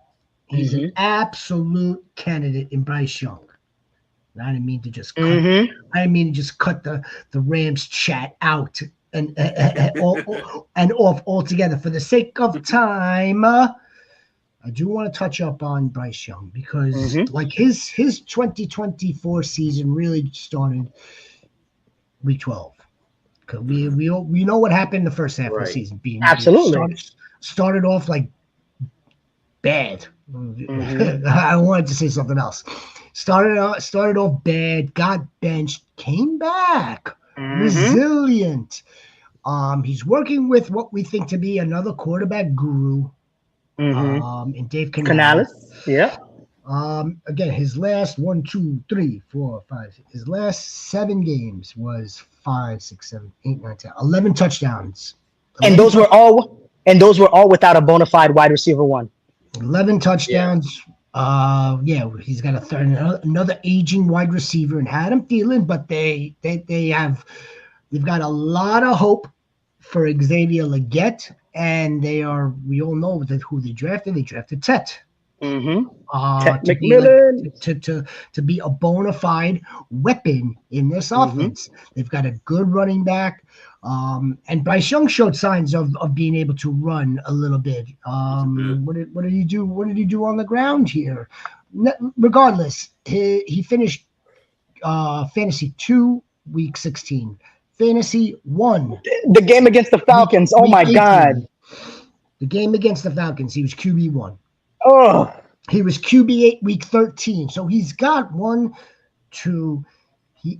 S1: He's an absolute candidate in Bryce Young. I didn't mean to just cut the Rams chat out and off altogether. For the sake of time, I do want to touch up on Bryce Young because like his 2024 season really started week 12. Cause we know what happened in the first half of the season. Started off like bad. I wanted to say something else. Started off bad, got benched, came back, resilient. He's working with what we think to be another quarterback guru, in Dave Canales.
S2: Yeah.
S1: Again, his last his last 7 games was 5, 6, 7, 8, 9, 10, 11 touchdowns.
S2: And those were all without a bona fide wide receiver one.
S1: 11 touchdowns. He's got another aging wide receiver in Adam Thielen, but they've got a lot of hope for Xavier Legette, and we all know that who they drafted. They drafted Tet. To be a bona fide weapon in this offense. They've got a good running back. And Bryce Young showed signs of being able to run a little bit. What did he do? What did he do on the ground here? Regardless, he finished fantasy 2, week 16. Fantasy 1.
S2: The game against the Falcons. Oh my
S1: 18.
S2: God.
S1: The game against the Falcons. He was QB1.
S2: Oh.
S1: He was QB8 week 13. So he's got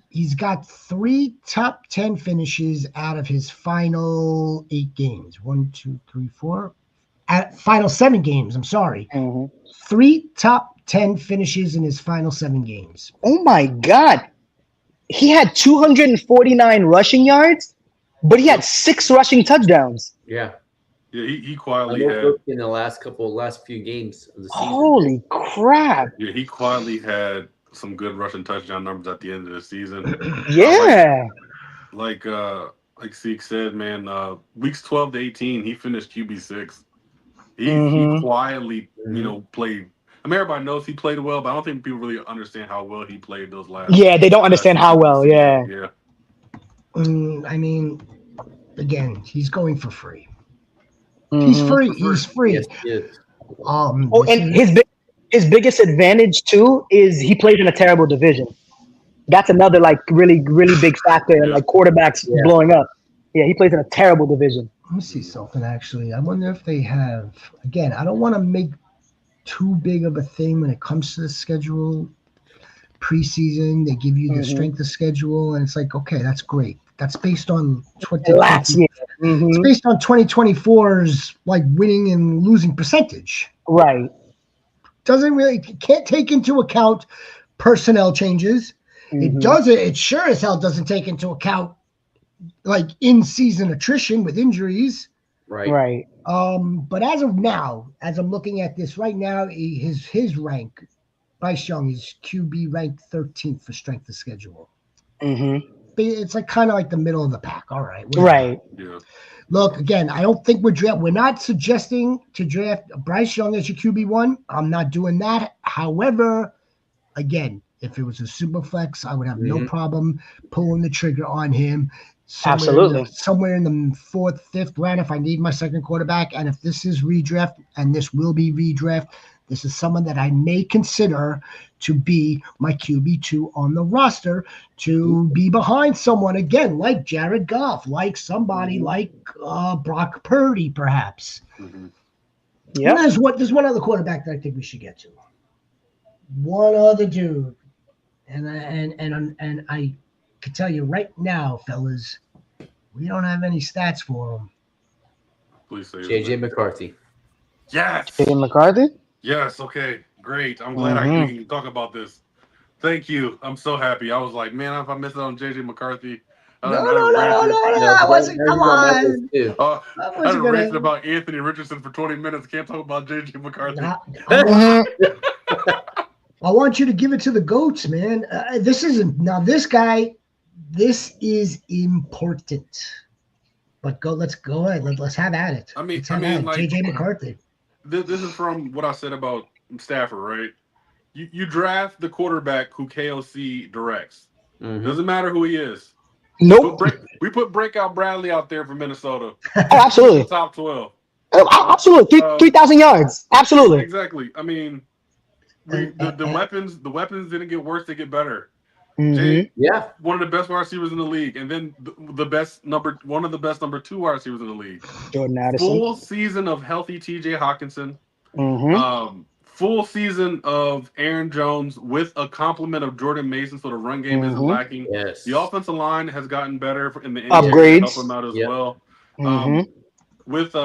S1: he's got 3 top 10 finishes out of his final 8 games. 1, 2, 3, 4. Final 7 games. I'm sorry. 3 top 10 finishes in his final 7 games.
S2: Oh my God. He had 249 rushing yards, but he had 6 rushing touchdowns.
S3: Yeah.
S4: Yeah, he quietly had
S3: in the last few games of the season.
S2: Holy crap!
S4: Yeah, he quietly had some good rushing touchdown numbers at the end of the season.
S2: Yeah,
S4: like Zeke said, man. Weeks 12 to 18, he finished QB6. He quietly, played I mean, everybody knows he played well, but I don't think people really understand how well he played those last.
S2: Yeah, they don't understand how well. Yeah.
S4: Yeah.
S1: I mean, again, he's going for free. He's free. He's free.
S3: Yes, he is.
S2: And his biggest advantage too is he plays in a terrible division. That's another like really big factor in like quarterbacks blowing up. Yeah, he plays in a terrible division.
S1: Let me see something actually. I wonder if they have. Again, I don't want to make too big of a thing when it comes to the schedule. Preseason, they give you the strength of schedule, and it's like, okay, that's great. That's based on 2020. It's based on 2024's like winning and losing percentage.
S2: Right.
S1: Can't take into account personnel changes. It sure as hell doesn't take into account like in-season attrition with injuries.
S2: Right.
S1: But as of now, as I'm looking at this right now, his rank, Bryce Young is QB ranked 13th for strength of schedule. It's like kind of like the middle of the pack. All right.
S2: Right.
S4: Yeah.
S1: Look, again, I don't think we're not suggesting to draft Bryce Young as your QB1. I'm not doing that. However, again, if it was a super flex, I would have no problem pulling the trigger on him. Somewhere in the fourth, fifth round if I need my second quarterback. And if this is redraft, and this will be redraft, this is someone that I may consider to be my QB2 on the roster, to be behind someone, again, like Jared Goff, like somebody like Brock Purdy, perhaps.
S2: Yeah.
S1: There's one other quarterback that I think we should get to. One other dude. And I can tell you right now, fellas, we don't have any stats for him.
S4: Please say
S3: JJ McCarthy.
S4: Yes.
S2: JJ McCarthy?
S4: Yes. Okay. Great. I'm glad I can talk about this. Thank you. I'm so happy. I was like, man, if I missed out on JJ McCarthy.
S1: No. I wasn't. Come on.
S4: I was ranting about Anthony Richardson for 20 minutes. Can't talk about JJ McCarthy.
S1: I want you to give it to the GOATs, man. This is important. But let's go ahead. Let's have at it.
S4: I mean,
S1: like JJ McCarthy.
S4: This is from what I said about Stafford, right? You draft the quarterback who KOC directs. Doesn't matter who he is.
S2: Nope.
S4: We put Breakout Bradley out there for Minnesota.
S2: Oh, absolutely.
S4: Top 12.
S2: Absolutely. 3,000 yards. Absolutely.
S4: Exactly. I mean, the weapons didn't get worse; they get better. One of the best wide receivers in the league, and then one of the best number 2 wide receivers in the league.
S2: Jordan Addison.
S4: Full season of healthy TJ Hawkinson. Full season of Aaron Jones with a complement of Jordan Mason, so the run game isn't lacking.
S3: Yes.
S4: The offensive line has gotten better in the
S2: upgrades
S4: to help him out as well. With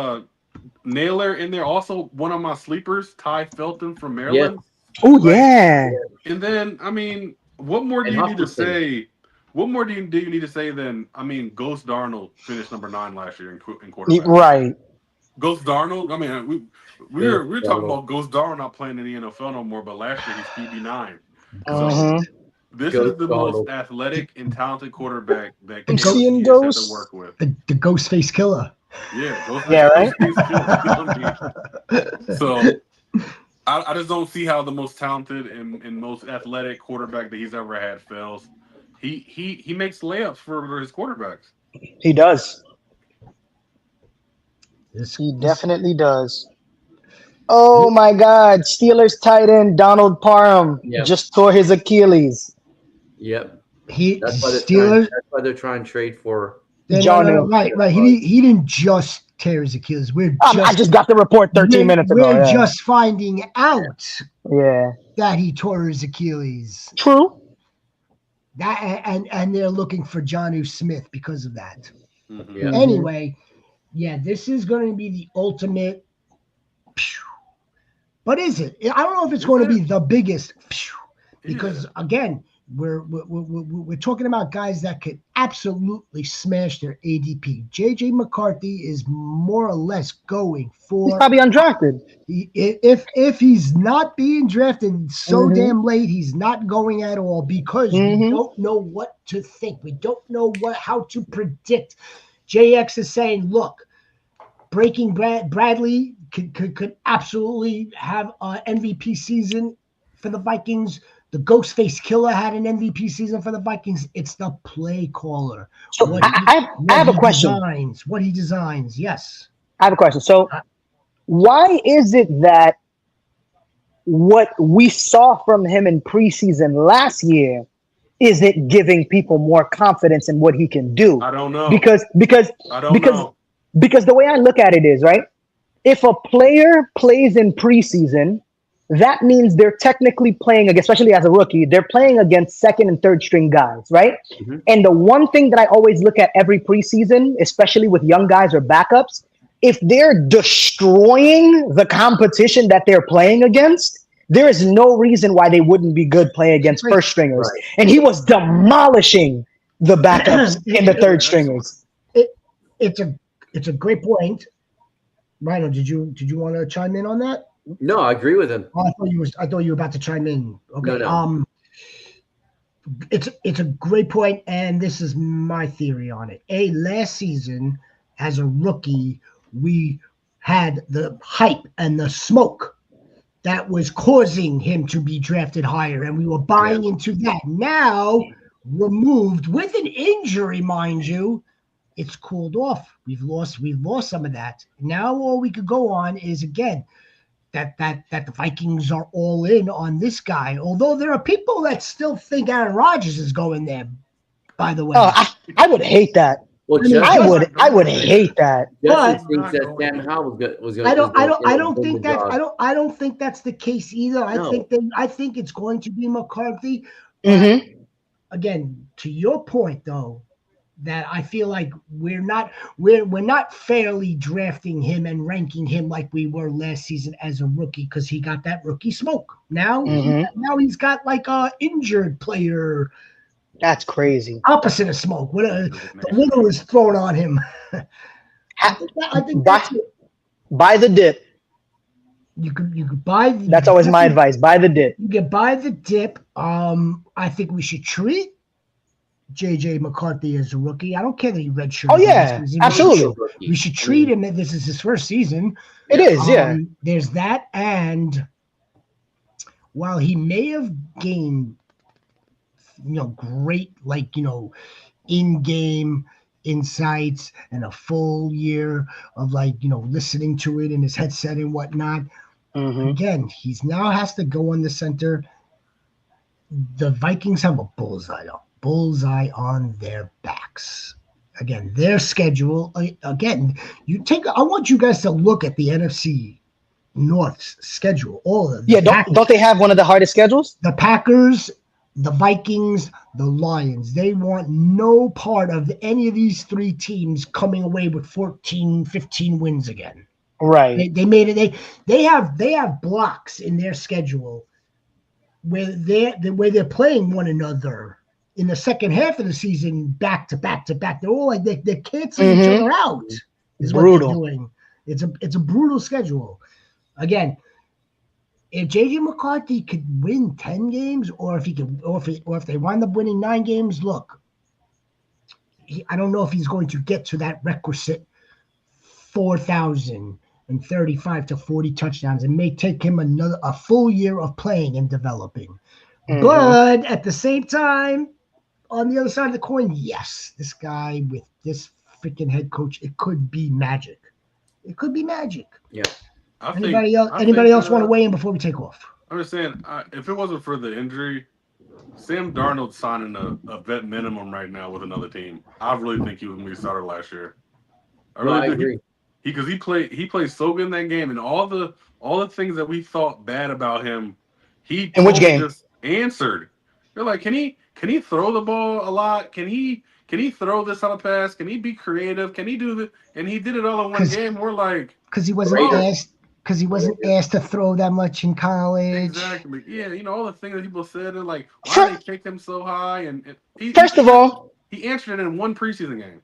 S4: Naylor in there, also one of my sleepers, Ty Felton from Maryland.
S2: Oh yeah.
S4: And then I mean, what more do you need to say? What more do you need to say than Ghost Darnold finished number 9 last year in quarterback.
S2: Right.
S4: Ghost Darnold. I mean, we're talking about Ghost Darnold not playing in the NFL no more, but last year he's QB9. So this is the most athletic and talented quarterback that
S2: I'm
S4: has
S2: seeing
S4: to work with.
S1: The ghost face killer.
S4: Yeah,
S2: right.
S4: So I just don't see how the most talented and most athletic quarterback that he's ever had fails. He makes layups for his quarterbacks.
S2: He does. He definitely does. Oh my God! Steelers tight end Donald Parham just tore his Achilles.
S3: Yep.
S1: That's
S3: why they're trying to trade for
S2: John Hill.
S1: Right. He didn't just tear his Achilles.
S2: I just got the report 13 minutes ago.
S1: We're just finding out.
S2: Yeah.
S1: That he tore his Achilles.
S2: True.
S1: That and they're looking for Jonnu Smith because of that. Anyway, this is going to be the ultimate. But is it? I don't know if it's going to be the biggest, because again, we're talking about guys that could absolutely smash their ADP. JJ McCarthy is more or less going for.
S2: He's probably undrafted.
S1: If he's not being drafted so damn late, he's not going at all because we don't know what to think. We don't know how to predict. JX is saying, look, Breaking Bradley could absolutely have an MVP season for the Vikings. The Ghostface Killer had an MVP season for the Vikings. It's the play caller.
S2: So I have a question.
S1: What he designs, yes.
S2: I have a question. So why is it that what we saw from him in preseason last year isn't giving people more confidence in what he can do?
S4: I don't know.
S2: Because the way I look at it is, right, if a player plays in preseason, that means they're technically playing, especially as a rookie, they're playing against second and third string guys, right? Mm-hmm. And the one thing that I always look at every preseason, especially with young guys or backups, if they're destroying the competition that they're playing against, there is no reason why they wouldn't be good playing against first stringers. Right. And he was demolishing the backups and the third stringers.
S1: It's a great point. Rhino, did you want to chime in on that?
S3: No, I agree with him.
S1: Oh, I thought you were about to chime in. Okay.
S3: No.
S1: It's a great point, and this is my theory on it. Last season, as a rookie, we had the hype and the smoke that was causing him to be drafted higher, and we were buying into that. Now, removed with an injury, mind you, it's cooled off. We've lost some of that. Now all we could go on is, again, that the Vikings are all in on this guy. Although there are people that still think Aaron Rodgers is going there, by the way.
S2: Oh, I would hate that. Well, I would hate that.
S3: But thinks that Sam Howell was going.
S1: I don't think that's the case either. I think it's going to be McCarthy.
S2: Mm-hmm.
S1: Again, to your point though, that I feel like we're not fairly drafting him and ranking him like we were last season as a rookie, because he got that rookie smoke. Now he's got like a injured player.
S2: That's crazy.
S1: Opposite of smoke. The winner is thrown on him. I think
S2: buy the dip.
S1: You could buy.
S2: That's always my advice. Buy the dip.
S1: You can buy the dip. I think we should treat JJ McCarthy as a rookie. I don't care that he redshirted.
S2: Oh yeah, absolutely.
S1: We should treat him that this is his first season.
S2: It is, yeah.
S1: There's that, and while he may have gained, great, in-game insights and a full year of listening to it in his headset and whatnot.
S2: Mm-hmm.
S1: Again, he's now has to go on the center. The Vikings have a bullseye on their backs. Again, their schedule. Again, I want you guys to look at the NFC North's schedule. All of them.
S2: Don't they have one of the hardest schedules?
S1: The Packers, the Vikings, the Lions. They want no part of any of these three teams coming away with 14, 15 wins again.
S2: Right.
S1: They made it. They have blocks in their schedule where they're playing one another in the second half of the season, back to back to back. They're all like they're canceling each other out. Is brutal. What they're doing. It's a brutal schedule. Again, if JJ McCarthy could win 10 games, or if they wind up winning 9 games, look, I don't know if he's going to get to that requisite 4,035 to 40 touchdowns. It may take him a full year of playing and developing. Mm-hmm. But at the same time, on the other side of the coin, yes, this guy with this freaking head coach, it could be magic. It could be magic.
S3: Yeah.
S1: Anybody else want to weigh in before we take off?
S4: I'm just saying, if it wasn't for the injury, Sam Darnold's signing a vet minimum right now with another team. I really think he was going to be starter last year.
S3: I agree.
S4: Because he played so good in that game, and all the things that we thought bad about him, he
S2: in which game
S4: just answered. You're like, can he throw the ball a lot? Can he throw this on a pass? Can he be creative? Can he do that? And he did it all in one game. We're like,
S1: because he wasn't asked to throw that much in college.
S4: Exactly. Yeah, all the things that people said, and like, why they kicked him so high? And he answered it in one preseason game.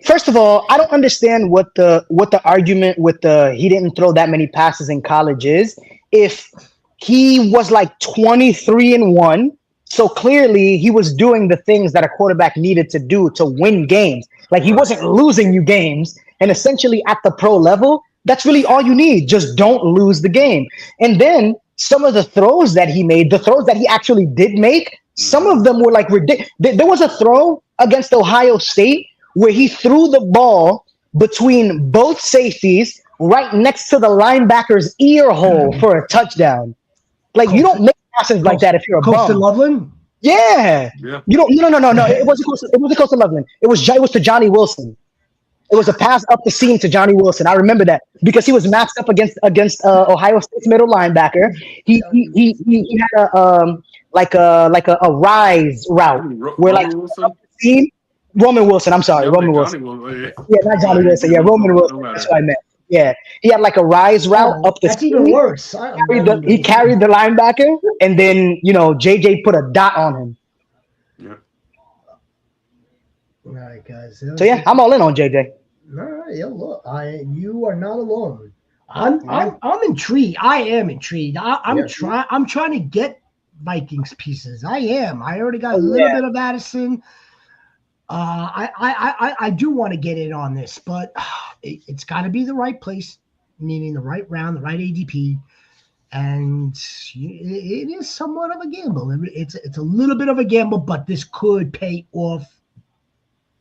S2: First of all, I don't understand what the argument with he didn't throw that many passes in college is. If he was like 23-1, so clearly he was doing the things that a quarterback needed to do to win games. Like, he wasn't losing you games And essentially at the pro level, that's really all you need. Just don't lose the game. And then some of the throws that he made, the throws that he actually did make, some of them were like ridiculous. There was a throw against Ohio State where he threw the ball between both safeties right next to the linebacker's ear hole for a touchdown. Like, you don't make passes like that if you're a
S1: Coastal
S2: bum.
S1: Loveland?
S2: Yeah. You don't. No. It wasn't close to Loveland. It was to Johnny Wilson. It was a pass up the seam to Johnny Wilson. I remember that because he was matched up against Ohio State's middle linebacker. He had a rise route where like up the seam. Roman Wilson. I'm sorry, Roman Wilson. Yeah, not Johnny Wilson. Yeah, Roman Wilson. That's what I meant. Yeah, he had like a rise route up the.
S1: That's even worse.
S2: He carried the linebacker, and then JJ put a dot on him.
S4: Yeah.
S1: All right, guys.
S2: So yeah, I'm all in on JJ.
S1: All right, yeah, look, you are not alone. I'm intrigued. I am intrigued. I'm trying to get Vikings pieces. I am. I already got a little bit of Addison. I do want to get in on this, but it's got to be the right place, meaning the right round, the right ADP, and it is somewhat of a gamble. It's a little bit of a gamble, but this could pay off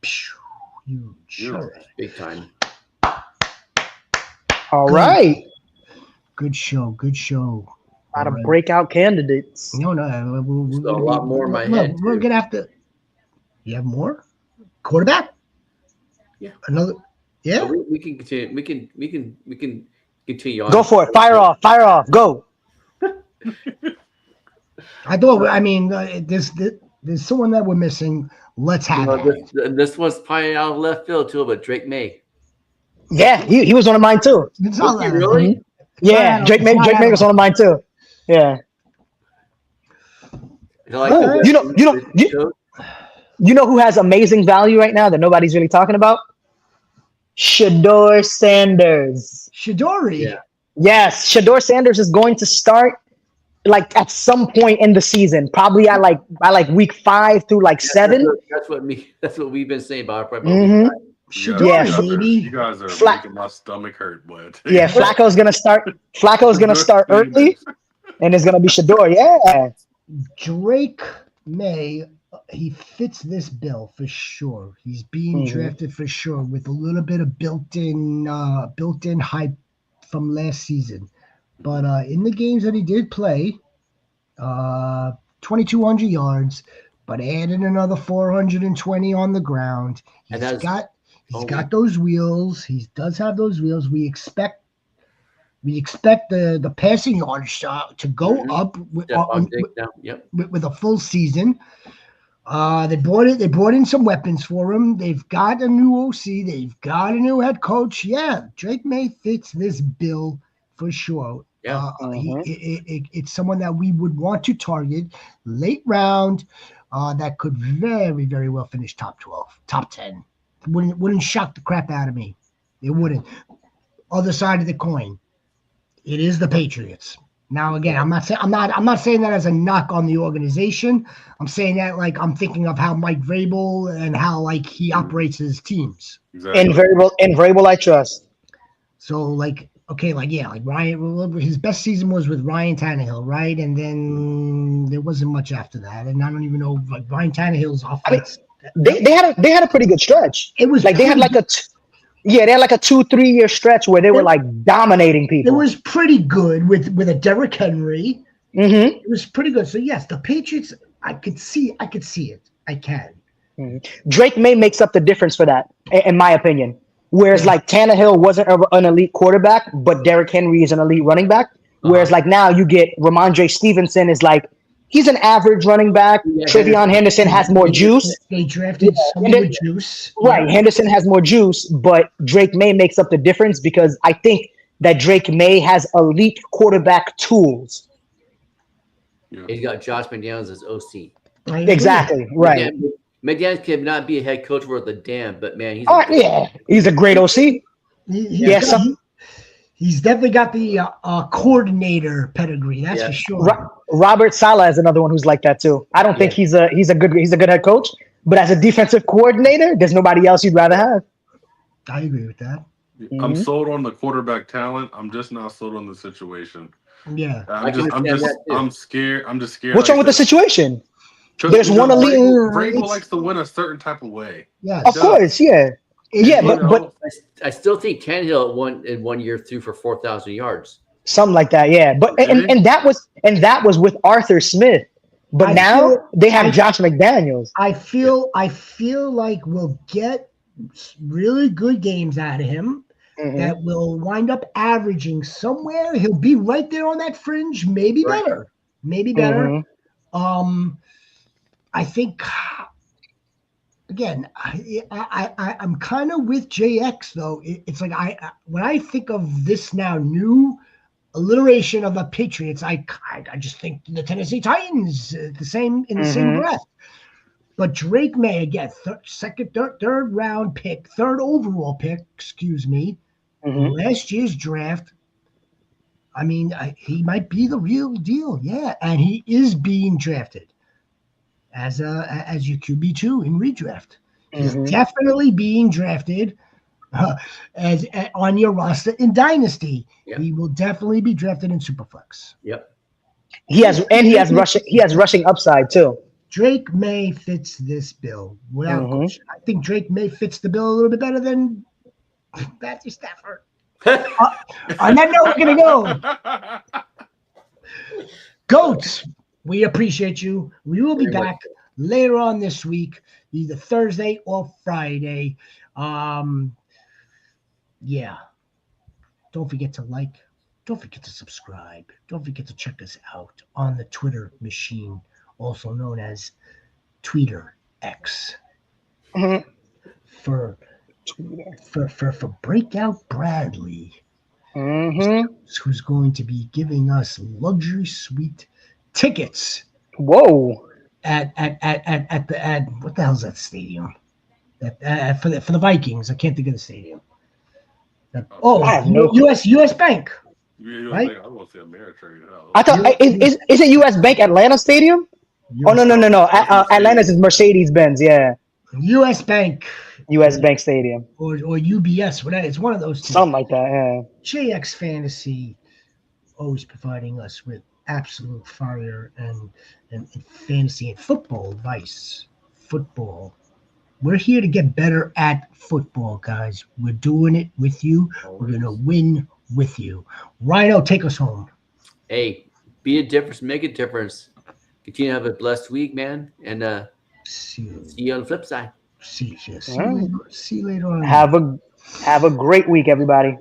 S1: huge.
S3: Big time.
S2: All right.
S1: Good show.
S2: A lot of breakout candidates.
S1: No,
S3: Still a lot more in my head.
S1: We're gonna have to. You have more quarterback?
S3: Yeah.
S1: Another. Yeah.
S3: So we can continue. We can continue on.
S2: Go for it. Fire off. Go.
S1: There's someone that we're missing. Let's have it.
S3: This was probably out of left field too, but Drake May.
S2: Yeah, he was one of mine too.
S1: It's not that
S3: really?
S2: Mm-hmm. Yeah, Drake May was one of mine too. Yeah. You know who has amazing value right now that nobody's really talking about? Shador Sanders.
S1: Shadori.
S3: Yeah.
S2: Yes, Shador Sanders is going to start like at some point in the season, probably at like week 5 through like 7.
S3: That's what we've been saying about it.
S2: Mm-hmm.
S1: Shadori, baby.
S4: You guys are making my stomach hurt, boy.
S2: Yeah, Flacco's gonna start early, and it's gonna be Shador. Yeah.
S1: Drake May, he fits this bill for sure. He's being drafted for sure with a little bit of built-in hype from last season. But in the games that he did play, 2,200 yards, but added another 420 on the ground. He's got those wheels. He does have those wheels. We expect the passing yardage to go up with a full season. They brought in some weapons for him. They've got a new OC. They've got a new head coach. Yeah, Drake May fits this bill for sure.
S3: Yeah.
S1: It's someone that we would want to target late round. That could very, very well finish top 12, top 10. Wouldn't shock the crap out of me. It wouldn't. Other side of the coin, it is the Patriots. Now again, I'm not saying that as a knock on the organization. I'm saying that like I'm thinking of how Mike Vrabel and how like he operates his teams.
S4: Exactly.
S2: And Vrabel I trust.
S1: So like Ryan, his best season was with Ryan Tannehill, right? And then there wasn't much after that. And I don't even know like Ryan Tannehill's offense.
S2: They had a pretty good stretch.
S1: It was
S2: like they had like a 2-3 year stretch where they were like dominating people.
S1: It was pretty good with a Derrick Henry.
S2: Mm-hmm.
S1: It was pretty good. So yes, the Patriots. I could see it. I can.
S2: Mm-hmm. Drake May makes up the difference for that, in my opinion. Whereas like Tannehill wasn't an elite quarterback, but Derrick Henry is an elite running back. Whereas like now you get Ramondre Stevenson is like. He's an average running back. Yeah, Trevion Henderson has more juice.
S1: They drafted someone with juice.
S2: Right. Yeah. Henderson has more juice, but Drake May makes up the difference because I think that Drake May has elite quarterback tools.
S3: Yeah. He's got Josh McDaniels as OC.
S2: Exactly. Right.
S3: McDaniels cannot be a head coach worth a damn, but man,
S2: he's a great OC.
S1: He's definitely got the coordinator pedigree. That's for sure.
S2: Robert Saleh is another one who's like that too. I don't think he's a good head coach, but as a defensive coordinator, there's nobody else you'd rather have.
S1: I agree with that.
S4: I'm sold on the quarterback talent. I'm just not sold on the situation.
S1: Yeah,
S4: I'm scared. I'm just scared.
S2: What's wrong with the situation? There's one elite.
S4: Vrabel likes to win a certain type of way.
S1: Yes,
S2: of course, yeah. But
S3: I still think Tannehill won in 1 year threw for 4,000 yards.
S2: Something like that, yeah. But and that was with Arthur Smith. But now they have Josh McDaniels.
S1: I feel like we'll get really good games out of him that will wind up averaging somewhere. He'll be right there on that fringe, maybe better. I think again, I'm kind of with JX though. It's like when I think of this now new alliteration of the Patriots, I just think the Tennessee Titans the same breath. But Drake May again, third round pick, third overall pick, excuse me, last year's draft. I mean, he might be the real deal, yeah, and he is being drafted as your QB2 in redraft. He's definitely being drafted as on your roster in Dynasty. Yep. He will definitely be drafted in Superflex.
S3: Yep.
S2: He has rushing upside too.
S1: Drake May fits this bill without question. I think Drake May fits the bill a little bit better than Matthew Stafford. On that note, we're gonna go. Goats, we appreciate you. We will be back later on this week, either Thursday or Friday. Yeah. Don't forget to like. Don't forget to subscribe. Don't forget to check us out on the Twitter machine, also known as Tweeter X. For Breakout Bradley, who's going to be giving us luxury suite tickets.
S2: Whoa!
S1: At what the hell's that stadium? For the Vikings, I can't think of the stadium. U.S. Bank.
S4: Right? I won't say Ameritrade.
S2: I thought is it U.S. Bank Atlanta Stadium? No. Atlanta's is Mercedes-Benz. Yeah.
S1: U.S. Bank.
S2: U.S. Bank Stadium.
S1: Or UBS, whatever. It's one of those two.
S2: Something like that, yeah.
S1: JX Fantasy always providing us with absolute fire and fantasy and football advice. Football. We're here to get better at football, guys. We're doing it with you. We're going to win with you. Rhino, take us home.
S3: Hey, be a difference. Make a difference. Continue to have a blessed week, man. And see you on the flip side.
S1: See you later on.
S2: Have a great week, everybody.